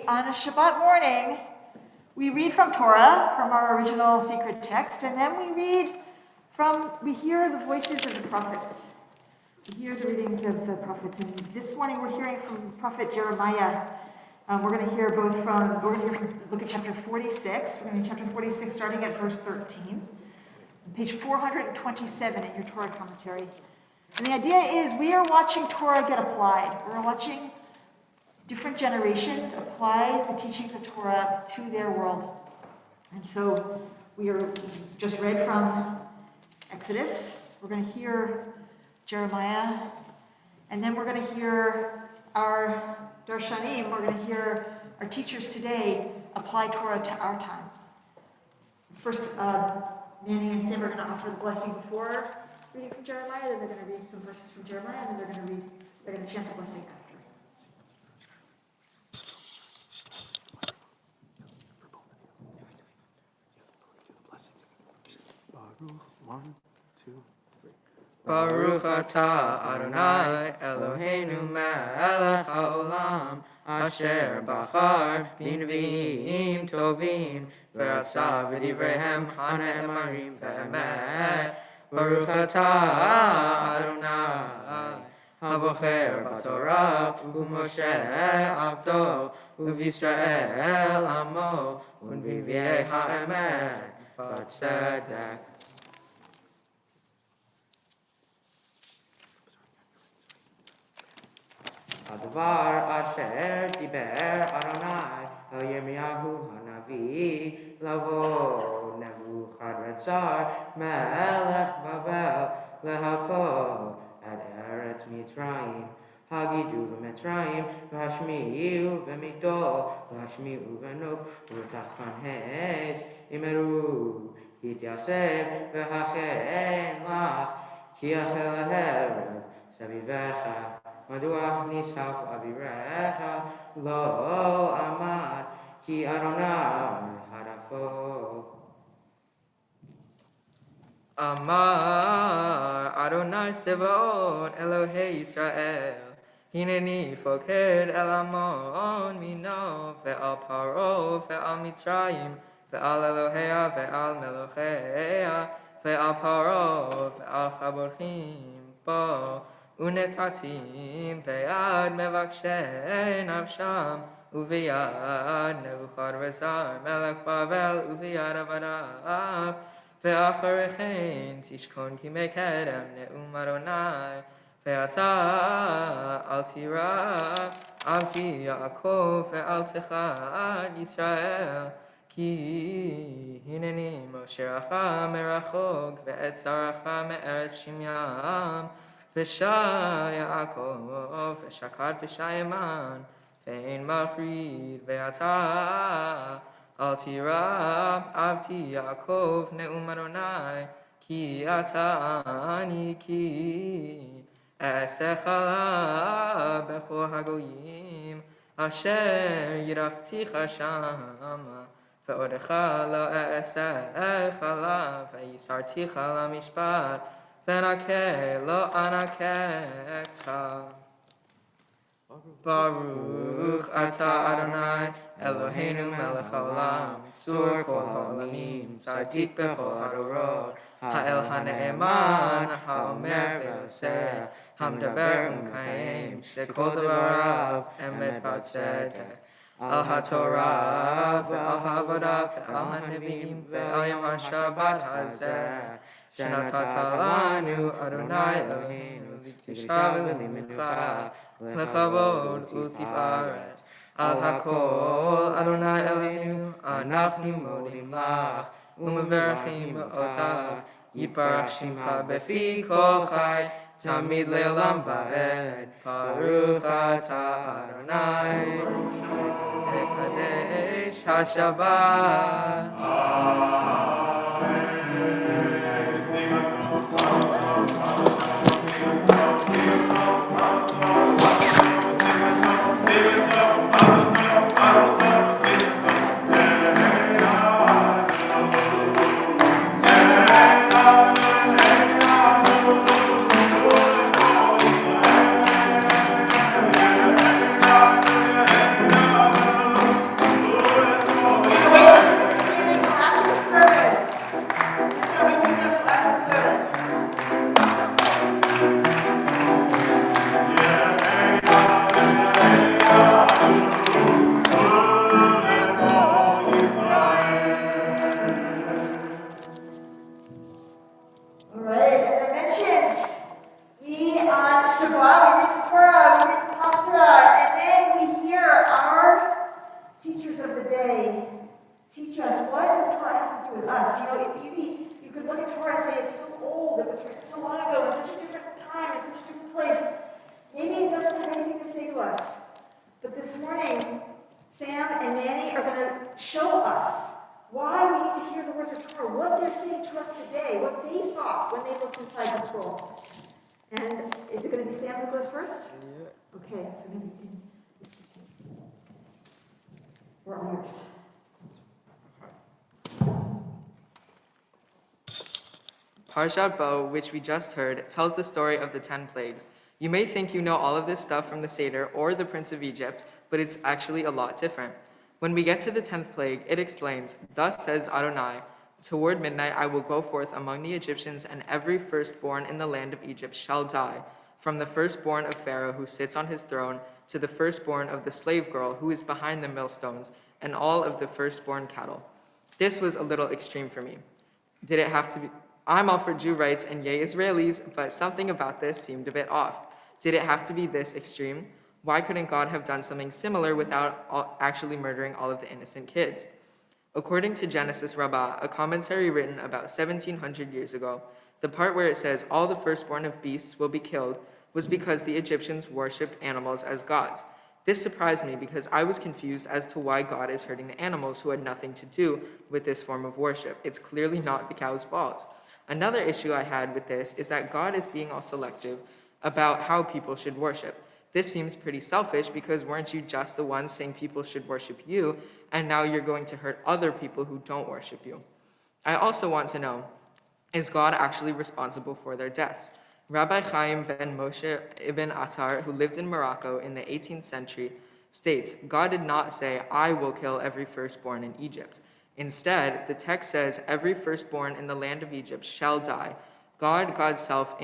Speaker 2: On a Shabbat morning, we read from Torah, from our original secret text, and then we hear the voices of the prophets. We hear the readings of the prophets, and this morning we're hearing from Prophet Jeremiah. We're going to hear look at chapter 46. We're going to chapter 46, starting at verse 13, page 427 in your Torah commentary. And the idea is we are watching Torah get applied. We're watching different generations apply the teachings of Torah to their world. And so we are just read from Exodus. We're going to hear Jeremiah, and then we're going to hear our Darshanim. We're going to hear our teachers today apply Torah to our time. First, Manny and Sam are going to offer the blessing before reading from Jeremiah, then they're going to read some verses from Jeremiah, and then they're going to chant the blessing after.
Speaker 3: One, two.
Speaker 5: Baruch atah Adonai Eloheinu melech haolam asher bachar b'nviim tovim v'atza v'divreihem hane'emarim ve'emet. Baruch atah Adonai habocher b'torah u'Moshe avdo u'Yisrael amo u'nviviei ha'emet v'tzedek. הדבר אשר דיבר אדוני אל ירמיהו הנביא לבוא נבוכדנצר מלך בבל להכות את ארץ מצרים. הגידו במצרים והשמיעו במגדול והשמיעו בנוף ובתחתן העץ אמרו התייסף והכן לך כי החל הערב סביבך. מדוע נסף אבירך לא עמד כי אדוני הרפו. אמר אדוני צבאות אלוהי ישראל הנני פוקד אל עמון מינו ועל פרעה ועל מצרים ועל אלוהיה ועל מלוכיה ועל פרעה ועל חבורכים בו ונתתים ביד מבקשי נפשם וביד נבוכדנצר מלך בבל וביד עבדיו ואחרי כן תשכון כימי קדם נאום אדוני ואתה אל תירא אל תהיה יעקב ואל תחת ישראל כי הנני מושיעך מרחוק ואת זרעך מארץ שמיים ושע יעקב ושקד ושע ימן ואין מחריד ואתה אל תירא אהבתי יעקב נאום אדוני כי אתה אני כי אעשך בכל הגויים אשר ירחתיך שם ועודך לא אעשך לה ויסרתיך למשפט ונקה לא אנקך. ברוך אתה אדוני אלוהינו מלך העולם צור כל העולמים צדיק בכל הדורות האל הנאמן האומר ועושה המדבר ומקיים שכל דבריו אמת וצדק על התורה ועל העבודה ועל הנביאים ועל יום השבת הזה שנתת לנו אדוני אלוהינו לקדושה ולמנחה לכבוד ולתפארת על הכל אדוני אלוהינו אנחנו מודים לך ומברכים אותך יתברך שמך בפי כל חי תמיד לעולם ועד ברוך אתה אדוני מקדש השבת.
Speaker 2: After the say, what they saw when they looked inside the scroll. And is it going to be Sam who goes first?
Speaker 5: Yeah.
Speaker 2: Okay, so maybe you can. We're all yours.
Speaker 5: Shabbat Bo, which we just heard, tells the story of the 10 plagues. You may think you know all of this stuff from the Seder or the Prince of Egypt, but it's actually a lot different. When we get to the 10th plague, it explains, "Thus says Adonai, toward midnight I will go forth among the Egyptians, and every firstborn in the land of Egypt shall die, from the firstborn of Pharaoh who sits on his throne to the firstborn of the slave girl who is behind the millstones, and all of the firstborn cattle." This was a little extreme for me. Did it have to be? I'm all for Jew rights and yay Israelis, but something about this seemed a bit off. Did it have to be this extreme? Why couldn't God have done something similar without actually murdering all of the innocent kids? According to Genesis Rabbah, a commentary written about 1700 years ago, the part where it says all the firstborn of beasts will be killed was because the Egyptians worshipped animals as gods. This surprised me because I was confused as to why God is hurting the animals who had nothing to do with this form of worship. It's clearly not the cow's fault. Another issue I had with this is that God is being all selective about how people should worship. This seems pretty selfish because weren't you just the ones saying people should worship you, and now you're going to hurt other people who don't worship you? I also want to know, is God actually responsible for their deaths? Rabbi Chaim ben Moshe ibn Attar, who lived in Morocco in the 18th century, states, God did not say, "I will kill every firstborn in Egypt." Instead, the text says, "Every firstborn in the land of Egypt shall die." God's self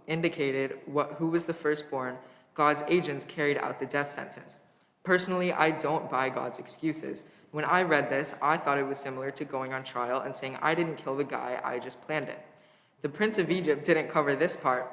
Speaker 5: indicated who was the firstborn. God's agents carried out the death sentence. Personally, I don't buy God's excuses. When I read this, I thought it was similar to going on trial and saying, "I didn't kill the guy, I just planned it." The Prince of Egypt didn't cover this part.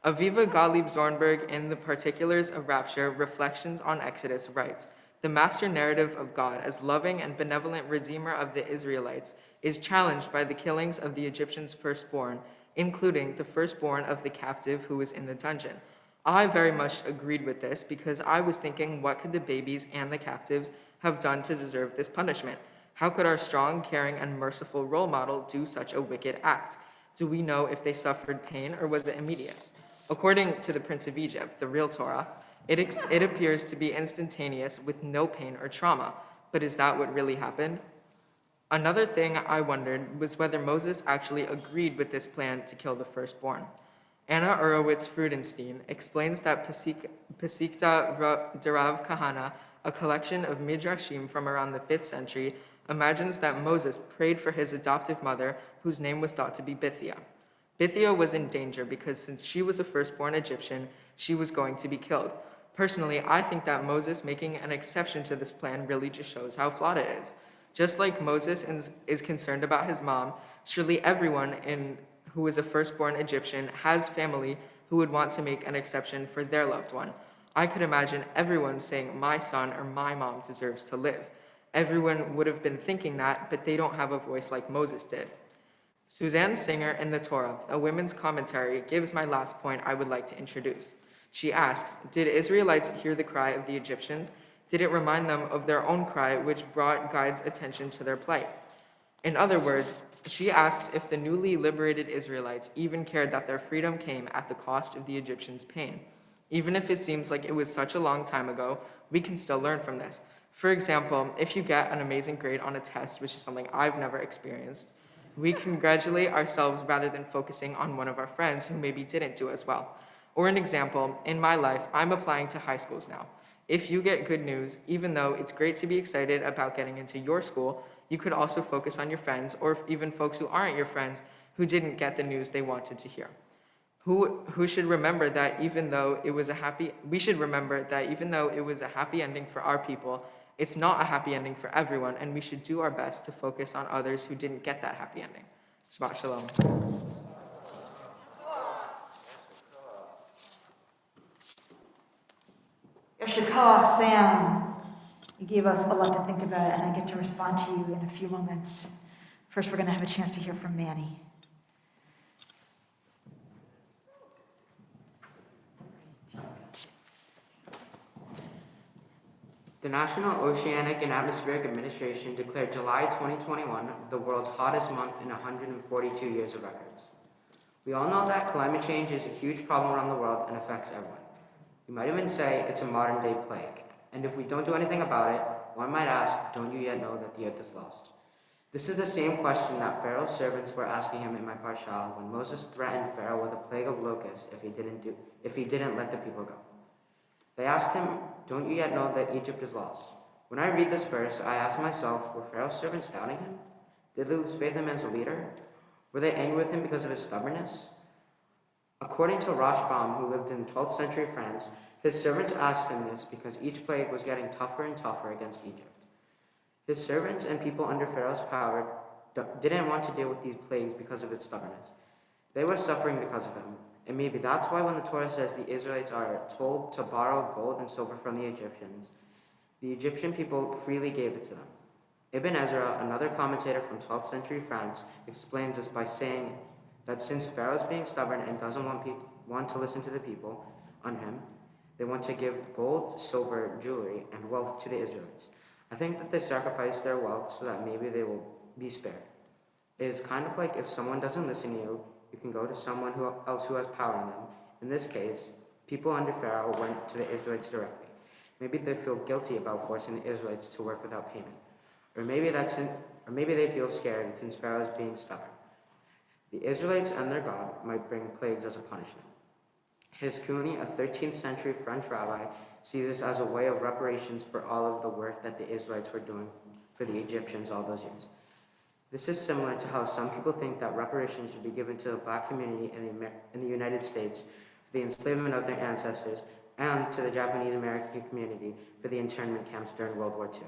Speaker 5: Aviva Gottlieb Zornberg, in The Particulars of Rapture, Reflections on Exodus, writes, "The master narrative of God as loving and benevolent redeemer of the Israelites is challenged by the killings of the Egyptians' firstborn, including the firstborn of the captive who was in the dungeon." I very much agreed with this because I was thinking, what could the babies and the captives have done to deserve this punishment? How could our strong, caring, and merciful role model do such a wicked act? Do we know if they suffered pain or was it immediate? According to the Prince of Egypt, the real Torah, it appears to be instantaneous with no pain or trauma. But is that what really happened? Another thing I wondered was whether Moses actually agreed with this plan to kill the firstborn. Anna Urowitz-Frudenstein explains that Pesikta Derav Kahana, a collection of midrashim from around the 5th century, imagines that Moses prayed for his adoptive mother, whose name was thought to be Bithia. Bithia was in danger because since she was a firstborn Egyptian, she was going to be killed. Personally, I think that Moses making an exception to this plan really just shows how flawed it is. Just like Moses is concerned about his mom, surely everyone who is a firstborn Egyptian has family who would want to make an exception for their loved one. I could imagine everyone saying, "My son or my mom deserves to live." Everyone would have been thinking that, but they don't have a voice like Moses did. Suzanne Singer in the Torah, a women's commentary, gives my last point I would like to introduce. She asks, did Israelites hear the cry of the Egyptians? Did it remind them of their own cry, which brought God's attention to their plight? In other words, she asks if the newly liberated Israelites even cared that their freedom came at the cost of the Egyptians' pain. Even if it seems like it was such a long time ago, we can still learn from this. For example, if you get an amazing grade on a test, which is something I've never experienced, we congratulate ourselves rather than focusing on one of our friends who maybe didn't do as well. Or an example, in my life, I'm applying to high schools now. If you get good news, even though it's great to be excited about getting into your school, you could also focus on your friends or even folks who aren't your friends who didn't get the news they wanted to hear. Who should remember that even though it was a happy ending for our people, it's not a happy ending for everyone, and we should do our best to focus on others who didn't get that happy ending. Shabbat Shalom.
Speaker 2: Yoshikoa, Sam. You gave us a lot to think about, and I get to respond to you in a few moments. First, we're going to have a chance to hear from Manny.
Speaker 5: The National Oceanic and Atmospheric Administration declared July 2021 the world's hottest month in 142 years of records. We all know that climate change is a huge problem around the world and affects everyone. You might even say it's a modern-day plague. And if we don't do anything about it, one might ask, don't you yet know that the earth is lost? This is the same question that Pharaoh's servants were asking him in my parsha when Moses threatened Pharaoh with a plague of locusts if he didn't let the people go. They asked him, don't you yet know that Egypt is lost? When I read this verse, I ask myself, were Pharaoh's servants doubting him? Did they lose faith in him as a leader? Were they angry with him because of his stubbornness? According to Rashbam, who lived in 12th century France, his servants asked him this because each plague was getting tougher and tougher against Egypt. His servants and people under Pharaoh's power didn't want to deal with these plagues because of its stubbornness. They were suffering because of him, and maybe that's why when the Torah says the Israelites are told to borrow gold and silver from the Egyptian people freely gave it to them. Ibn Ezra, another commentator from 12th century France, explains this by saying that since Pharaoh is being stubborn and doesn't want to listen to the people on him, they want to give gold, silver, jewelry, and wealth to the Israelites. I think that they sacrifice their wealth so that maybe they will be spared. It is kind of like if someone doesn't listen to you, you can go to someone else who has power in them. In this case, people under Pharaoh went to the Israelites directly. Maybe they feel guilty about forcing the Israelites to work without payment. Or maybe they feel scared since Pharaoh is being stubborn. The Israelites and their God might bring plagues as a punishment. Hiskuni, a 13th century French rabbi, sees this as a way of reparations for all of the work that the Israelites were doing for the Egyptians all those years. This is similar to how some people think that reparations should be given to the black community in the United States for the enslavement of their ancestors and to the Japanese American community for the internment camps during World War II.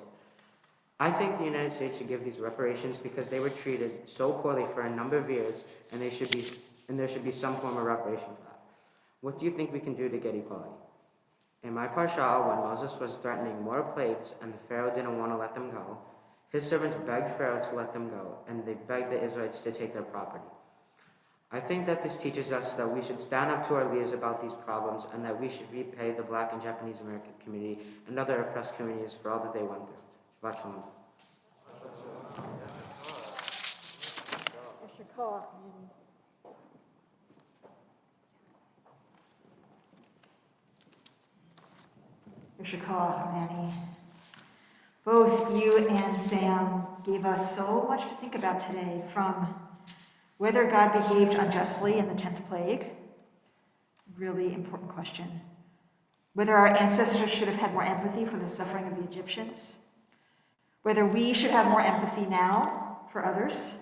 Speaker 5: I think the United States should give these reparations because they were treated so poorly for a number of years, and there should be some form of reparation for that. What do you think we can do to get equality? In my parsha, when Moses was threatening more plagues and the Pharaoh didn't want to let them go, his servants begged Pharaoh to let them go, and they begged the Israelites to take their property. I think that this teaches us that we should stand up to our leaders about these problems and that we should repay the Black and Japanese American community and other oppressed communities for all that they went through. Shabbat Shalom.
Speaker 2: Yasher koach, Manny. Both you and Sam gave us so much to think about today, from whether God behaved unjustly in the 10th plague, really important question, whether our ancestors should have had more empathy for the suffering of the Egyptians, whether we should have more empathy now for others,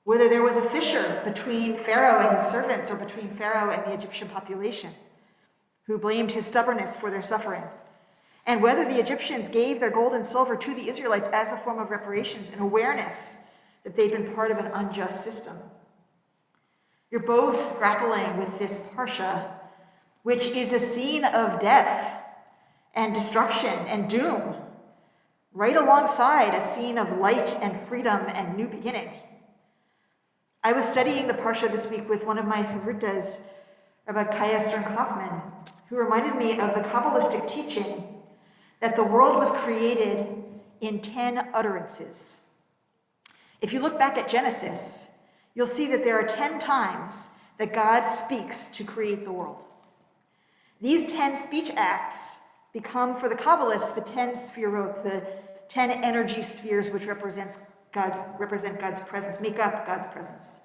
Speaker 2: whether there was a fissure between Pharaoh and his servants or between Pharaoh and the Egyptian population who blamed his stubbornness for their suffering, and whether the Egyptians gave their gold and silver to the Israelites as a form of reparations in awareness that they'd been part of an unjust system. You're both grappling with this parsha, which is a scene of death and destruction and doom, right alongside a scene of light and freedom and new beginning. I was studying the parsha this week with one of my Havritas, Rabbi Kaya Stern-Kaufman, who reminded me of the Kabbalistic teaching that the world was created in 10 utterances. If you look back at Genesis, you'll see that there are 10 times that God speaks to create the world. These 10 speech acts become, for the Kabbalists, the 10 sefirot, the 10 energy spheres which represent God's presence, make up God's presence.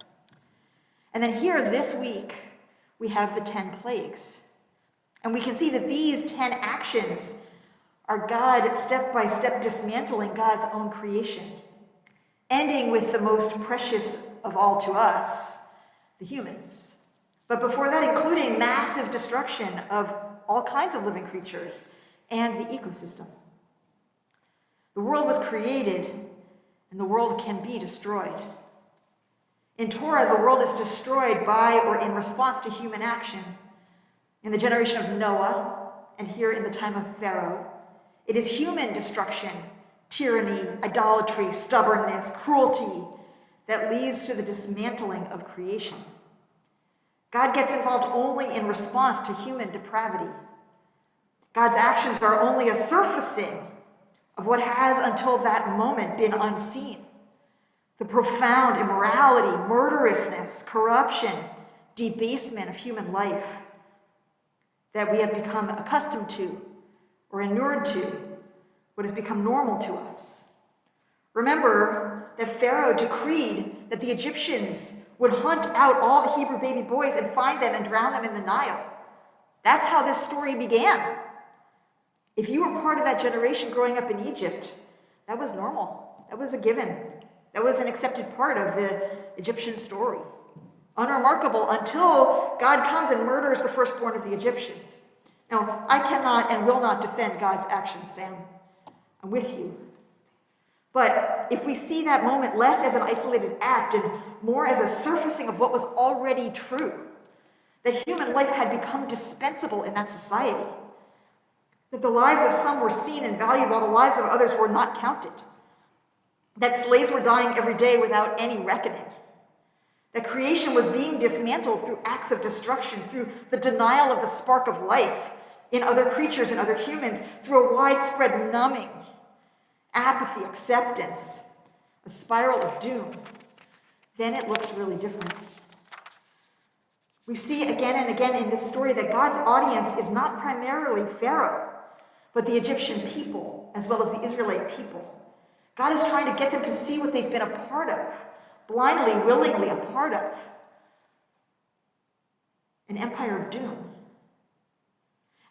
Speaker 2: And then here this week, we have the 10 plagues. And we can see that these 10 actions are God step-by-step dismantling God's own creation, ending with the most precious of all to us, the humans. But before that, including massive destruction of all kinds of living creatures and the ecosystem. The world was created, and the world can be destroyed. In Torah, the world is destroyed by or in response to human action. In the generation of Noah, and here in the time of Pharaoh, it is human destruction, tyranny, idolatry, stubbornness, cruelty that leads to the dismantling of creation. God gets involved only in response to human depravity. God's actions are only a surfacing of what has until that moment been unseen. The profound immorality, murderousness, corruption, debasement of human life that we have become accustomed to or inured to, what has become normal to us. Remember that Pharaoh decreed that the Egyptians would hunt out all the Hebrew baby boys and find them and drown them in the Nile. That's how this story began. If you were part of that generation growing up in Egypt, that was normal. That was a given. That was an accepted part of the Egyptian story. Unremarkable until God comes and murders the firstborn of the Egyptians. Now, I cannot and will not defend God's actions, Sam. I'm with you. But if we see that moment less as an isolated act and more as a surfacing of what was already true, that human life had become dispensable in that society, that the lives of some were seen and valued while the lives of others were not counted, that slaves were dying every day without any reckoning, that creation was being dismantled through acts of destruction, through the denial of the spark of life in other creatures and other humans, through a widespread numbing, apathy, acceptance, a spiral of doom, then it looks really different. We see again and again in this story that God's audience is not primarily Pharaoh, but the Egyptian people, as well as the Israelite people. God is trying to get them to see what they've been a part of, blindly, willingly a part of. An empire of doom.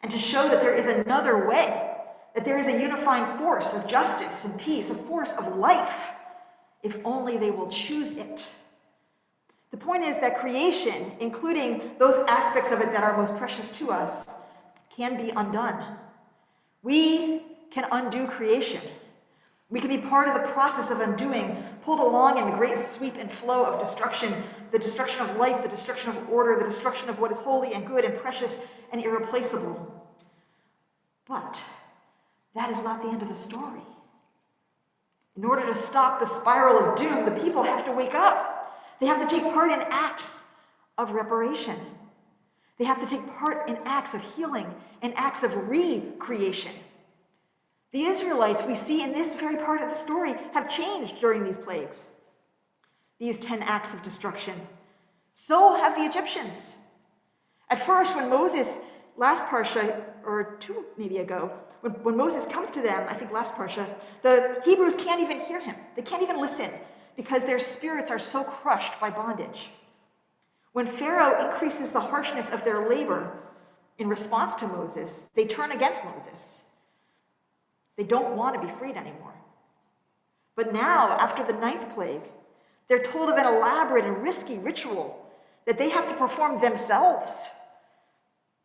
Speaker 2: And to show that there is another way, that there is a unifying force of justice and peace, a force of life, if only they will choose it. The point is that creation, including those aspects of it that are most precious to us, can be undone. We can undo creation. We can be part of the process of undoing, pulled along in the great sweep and flow of destruction, the destruction of life, the destruction of order, the destruction of what is holy and good and precious and irreplaceable. But that is not the end of the story. In order to stop the spiral of doom, the people have to wake up. They have to take part in acts of reparation. They have to take part in acts of healing and acts of recreation. The Israelites, we see in this very part of the story, have changed during these plagues, these 10 acts of destruction. So have the Egyptians. At first, when Moses, last Parsha, or two maybe ago, when Moses comes to them, I think last Parsha, the Hebrews can't even hear him. They can't even listen because their spirits are so crushed by bondage. When Pharaoh increases the harshness of their labor in response to Moses, they turn against Moses. They don't want to be freed anymore. But now, after the 9th plague, they're told of an elaborate and risky ritual that they have to perform themselves.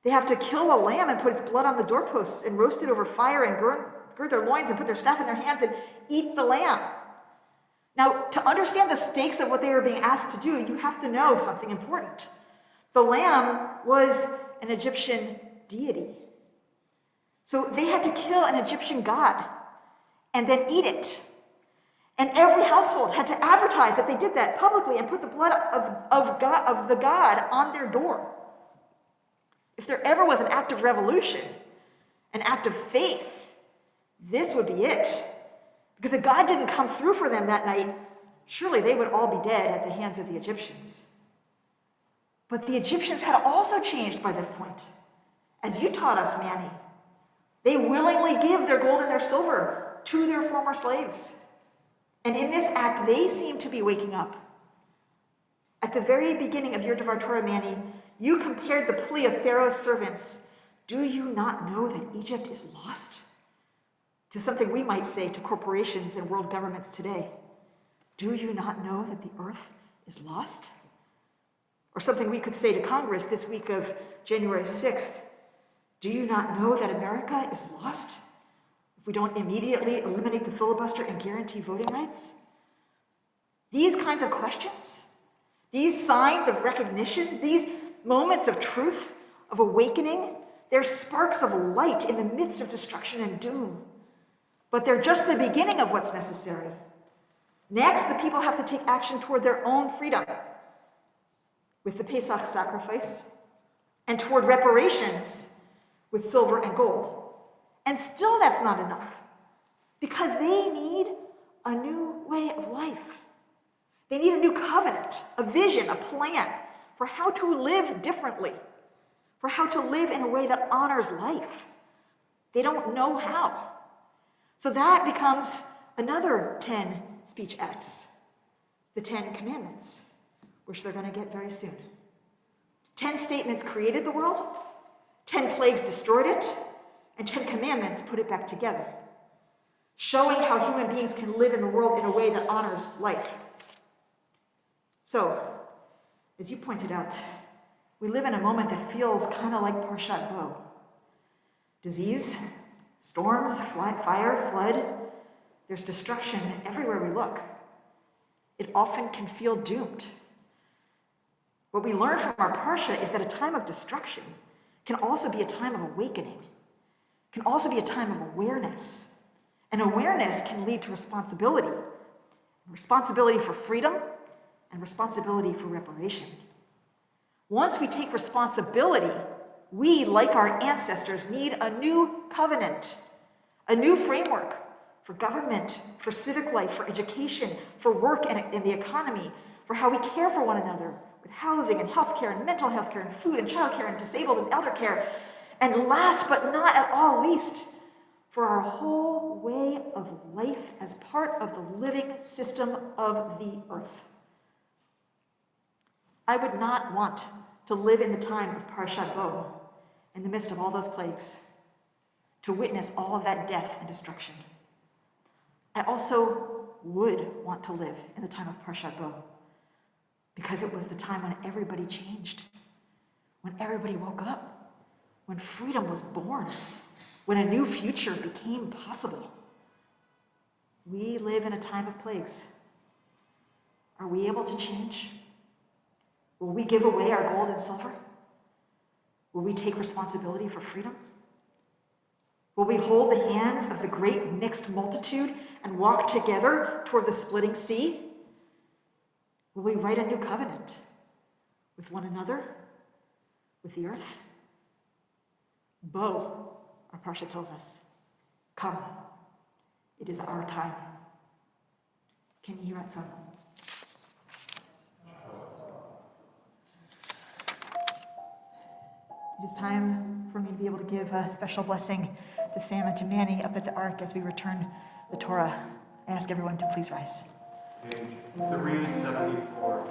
Speaker 2: They have to kill a lamb and put its blood on the doorposts and roast it over fire and gird their loins and put their staff in their hands and eat the lamb. Now, to understand the stakes of what they were being asked to do, you have to know something important. The lamb was an Egyptian deity. So they had to kill an Egyptian god and then eat it. And every household had to advertise that they did that publicly and put the blood of the god on their door. If there ever was an act of revolution, an act of faith, this would be it. Because if God didn't come through for them that night, surely they would all be dead at the hands of the Egyptians. But the Egyptians had also changed by this point. As you taught us, Manny, they willingly give their gold and their silver to their former slaves. And in this act, they seem to be waking up. At the very beginning of your Devar Torah, Manny, you compared the plea of Pharaoh's servants, "Do you not know that Egypt is lost?" to something we might say to corporations and world governments today. Do you not know that the earth is lost? Or something we could say to Congress this week of January 6th. Do you not know that America is lost if we don't immediately eliminate the filibuster and guarantee voting rights? These kinds of questions, these signs of recognition, these moments of truth, of awakening, they're sparks of light in the midst of destruction and doom. But they're just the beginning of what's necessary. Next, the people have to take action toward their own freedom with the Pesach sacrifice and toward reparations with silver and gold. And still that's not enough. because they need a new way of life. They need a new covenant, a vision, a plan for how to live differently, for how to live in a way that honors life. They don't know how. So that becomes another 10 speech acts, the 10 commandments, which they're going to get very soon. 10 statements created the world, 10 plagues destroyed it, and 10 commandments put it back together, showing how human beings can live in the world in a way that honors life. So, as you pointed out, we live in a moment that feels kind of like Shabbat Bo. Disease, storms, fire, flood, there's destruction everywhere we look. It often can feel doomed. What we learn from our Parsha is that a time of destruction can also be a time of awakening, can also be a time of awareness. And awareness can lead to responsibility for freedom and responsibility for reparation. Once we take responsibility, we, like our ancestors, need a new covenant, a new framework for government, for civic life, for education, for work and the economy, for how we care for one another with housing and healthcare and mental health care and food and childcare and disabled and elder care. And last but not at all least, for our whole way of life as part of the living system of the earth. I would not want to live in the time of Shabbat Bo, in the midst of all those plagues, to witness all of that death and destruction. I also would want to live in the time of Shabbat Bo, because it was the time when everybody changed, when everybody woke up, when freedom was born, when a new future became possible. We live in a time of plagues. Are we able to change? Will we give away our gold and silver? Will we take responsibility for freedom? Will we hold the hands of the great mixed multitude and walk together toward the splitting sea? Will we write a new covenant with one another, with the earth? Bo, our Parsha tells us, come, it is our time. Can you hear that song? It is time for me to be able to give a special blessing to Sam and to Manny up at the Ark as we return the Torah. I ask everyone to please rise.
Speaker 1: Page 374.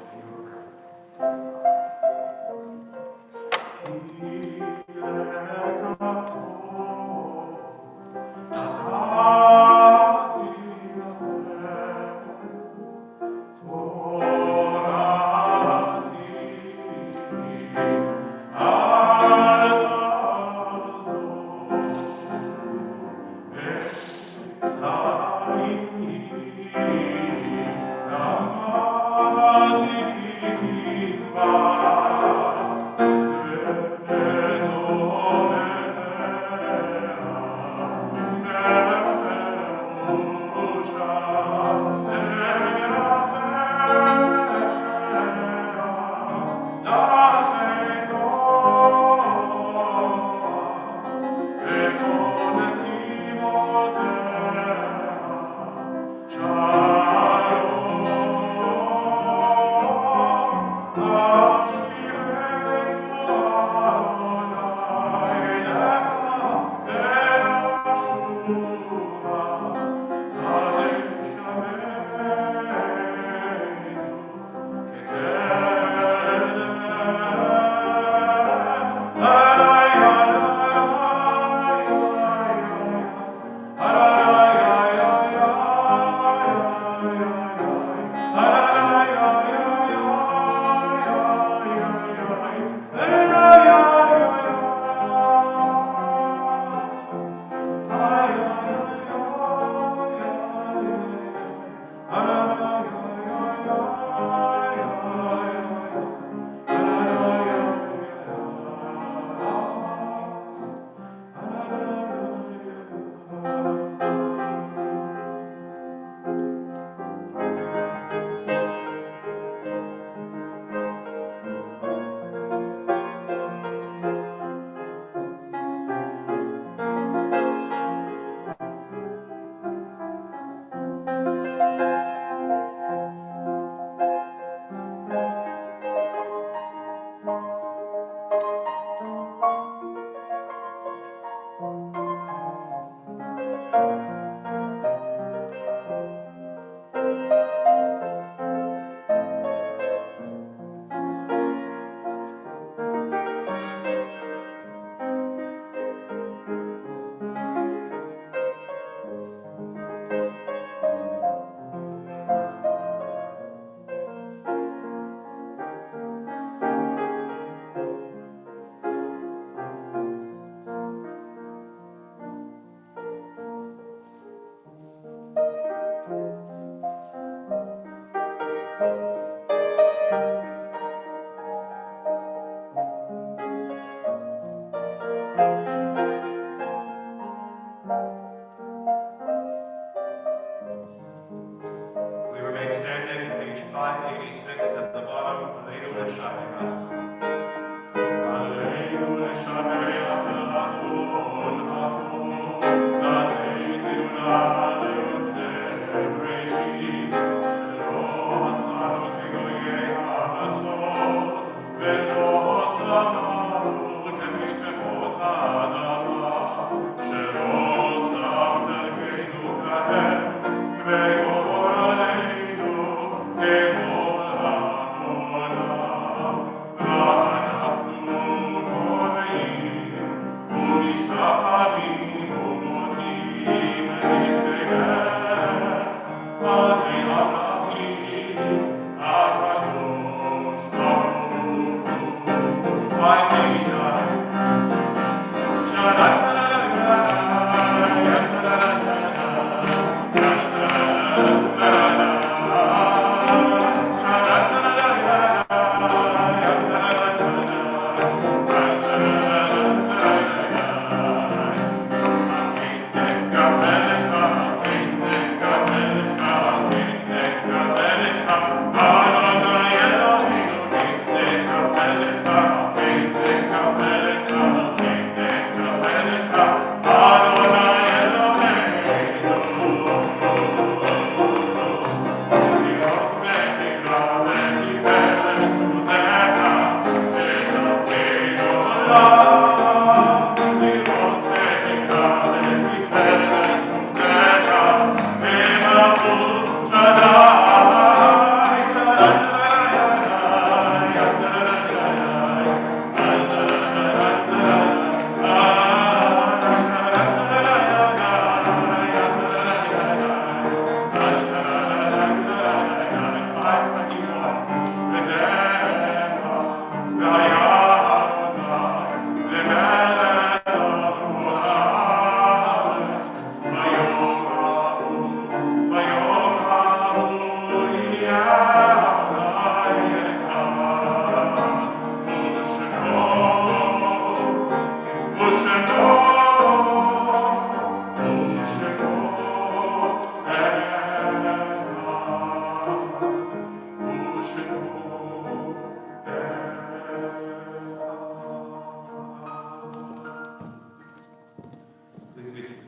Speaker 1: Please be seated.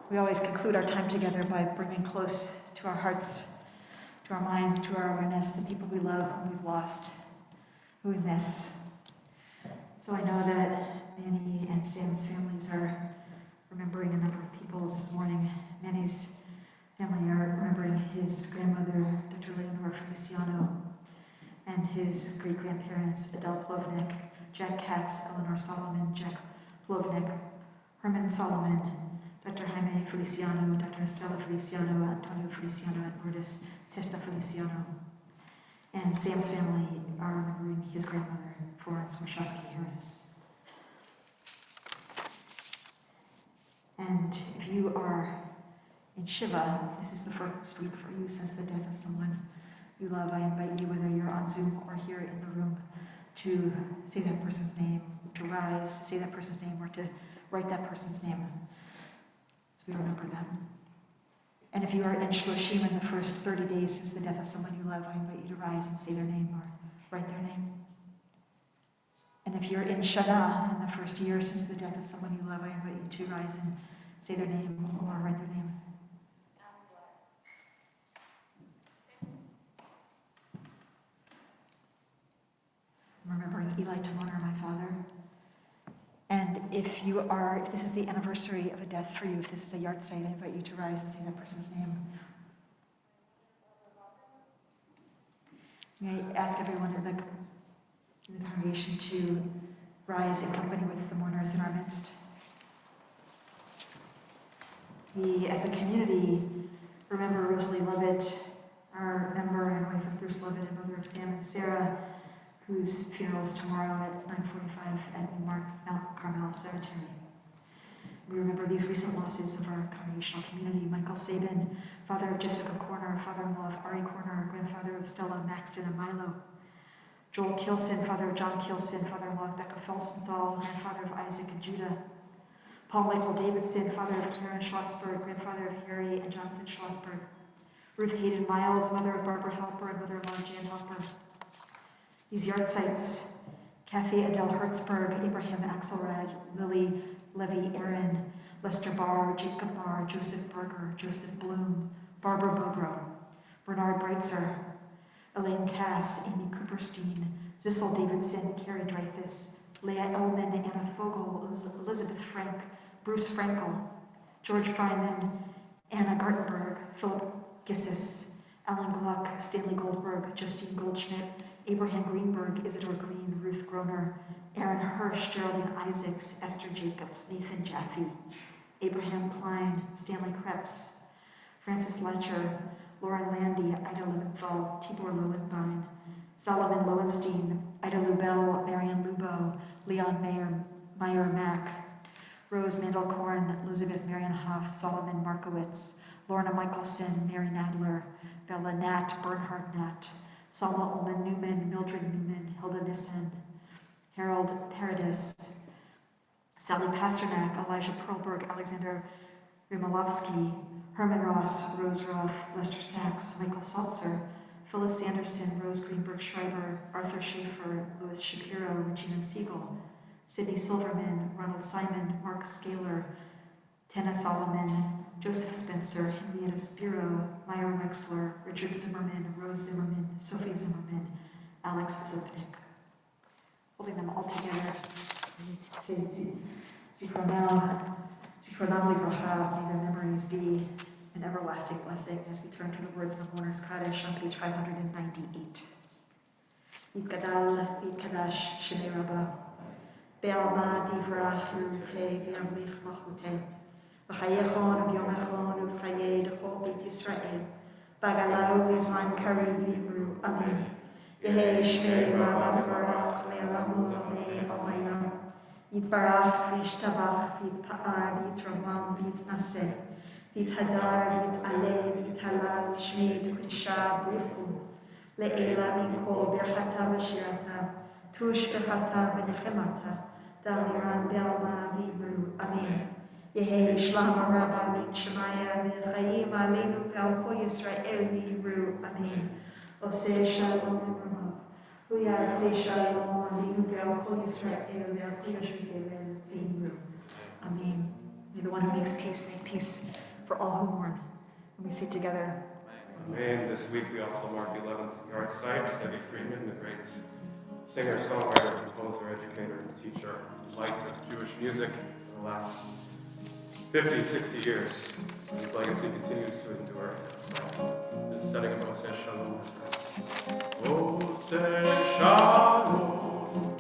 Speaker 2: We always conclude our time together by bringing close to our hearts, to our minds, to our awareness, the people we love, whom we've lost, who we miss. So I know that Manny and Sam's families are remembering a number of people this morning. Manny's family are remembering his grandmother, Dr. Leonor Feliciano, and his great-grandparents, Adele Plovnik, Jack Katz, Eleanor Solomon, Jack Plovnik, Herman Solomon, Dr. Jaime Feliciano, Dr. Estela Feliciano, Antonio Feliciano, and Lourdes Testa Feliciano. And Sam's family are remembering his grandmother, Florence Wachowski Harris. And if you are in Shiva, this is the first week for you since the death of someone you love. I invite you, whether you're on Zoom or here in the room, to say that person's name, to rise, say that person's name, or to write that person's name. So we remember them. And if you are in Shloshim in the first 30 days since the death of someone you love, I invite you to rise and say their name or write their name. And if you're in Shana in the first year since the death of someone you love, I invite you to rise and say their name or write their name. I'm remembering Eli Tamoner, my father. And if this is the anniversary of a death for you, if this is a yard site, I invite you to rise and say that person's name. May I ask everyone in the congregation to rise in company with the mourners in our midst. We, as a community, remember Rosalie Lovett, our member and wife of Bruce Lovett and mother of Sam and Sarah, whose funeral is tomorrow at 9:45 at Mount Carmel Cemetery. We remember these recent losses of our congregational community. Michael Sabin, father of Jessica Corner, father-in-law of Ari Corner, grandfather of Stella, Maxton, and Milo. Joel Kilson, father of John Kilson, father-in-law of Becca Felsenthal, grandfather of Isaac and Judah. Paul Michael Davidson, father of Karen Schlossberg, grandfather of Harry and Jonathan Schlossberg. Ruth Hayden Miles, mother of Barbara Halper and mother-in-law of Jan Halper. These yard sites: Kathy Adele Hertzberg, Abraham Axelrad, Lily Levy Aaron, Lester Barr, Jacob Barr, Joseph Berger, Joseph Bloom, Barbara Bobro, Bernard Breitzer, Elaine Cass, Amy Cooperstein, Zissel Davidson, Carrie Dreyfus, Leah Ellman, Anna Fogel, Elizabeth Frank, Bruce Frankel, George Fryman, Anna Gartenberg, Philip Gissis, Alan Gluck, Stanley Goldberg, Justine Goldschmidt, Abraham Greenberg, Isidore Green, Ruth Groner, Aaron Hirsch, Geraldine Isaacs, Esther Jacobs, Nathan Jaffe, Abraham Klein, Stanley Krebs, Francis Letcher, Lauren Landy, Ida Leventhal, Tibor Lowenbein, Solomon Lowenstein, Ida Lubell, Marion Lubo, Leon Meyer Mack, Rose Mandelkorn, Elizabeth Marion Huff, Solomon Markowitz, Lorna Michelson, Mary Nadler, Bella Nat, Bernhard Nat, Salma Ullman Newman, Mildred Newman, Hilda Nissen, Harold Paradis, Sally Pasternak, Elijah Perlberg, Alexander Rimolowski, Herman Ross, Rose Roth, Lester Sachs, Michael Saltzer, Phyllis Sanderson, Rose Greenberg Schreiber, Arthur Schaefer, Louis Shapiro, Regina Siegel,
Speaker 8: Sidney Silverman, Ronald Simon, Mark Scaler, Tana Solomon, Joseph Spencer, Henrietta Spiro, Meyer Wexler, Richard Zimmerman, Rose Zimmerman, Sophie Zimmerman, Alex Zupnik. Holding them all together, Zichronam Livracha, may their memories be an everlasting blessing as we turn to the words of Mourner's Kaddish on page 598. Yitgadal, Yitkadash, Shemei Rabbah, Be'alma divrach l'ute v'yamlich machute, v'chayechon v'yomechon v'chayei d'chol Beit Yisrael, b'agalau v'zman karim v'imru, Amen. Yehei Shmei Rabbah Barach le'elam u'lamei almayam, Yitbarach v'yishtabach v'yitpa'ar v'yitramam v'yitnaseh, v'yithadar v'yit'aleh v'yithalal Shmei t'kudisha b'richu, le'ela minkol birchata v'shirata, tush b'chata v'nechemata, Damiran Belma Vibru, Amen. Yehei Shlama Rabba Min Shemaya V'chayim Aleinu Vel Kol Yisrael Vibru, Amen. Oseh Shalom Ramav, Huyaseh Shalom Aleinu Vel Kol Yisrael Vel Kol Yishvit Vibru, Amen. May the one who makes peace make peace for all who mourn. And we say together,
Speaker 1: Amen. This week we also mark the 11th yard site, Debbie Friedman, the great singer, songwriter, composer, educator, and teacher, light of Jewish music for the last 50, 60 years. His legacy continues to endure despite this setting of Oseh Shalom. Oseh Shalom.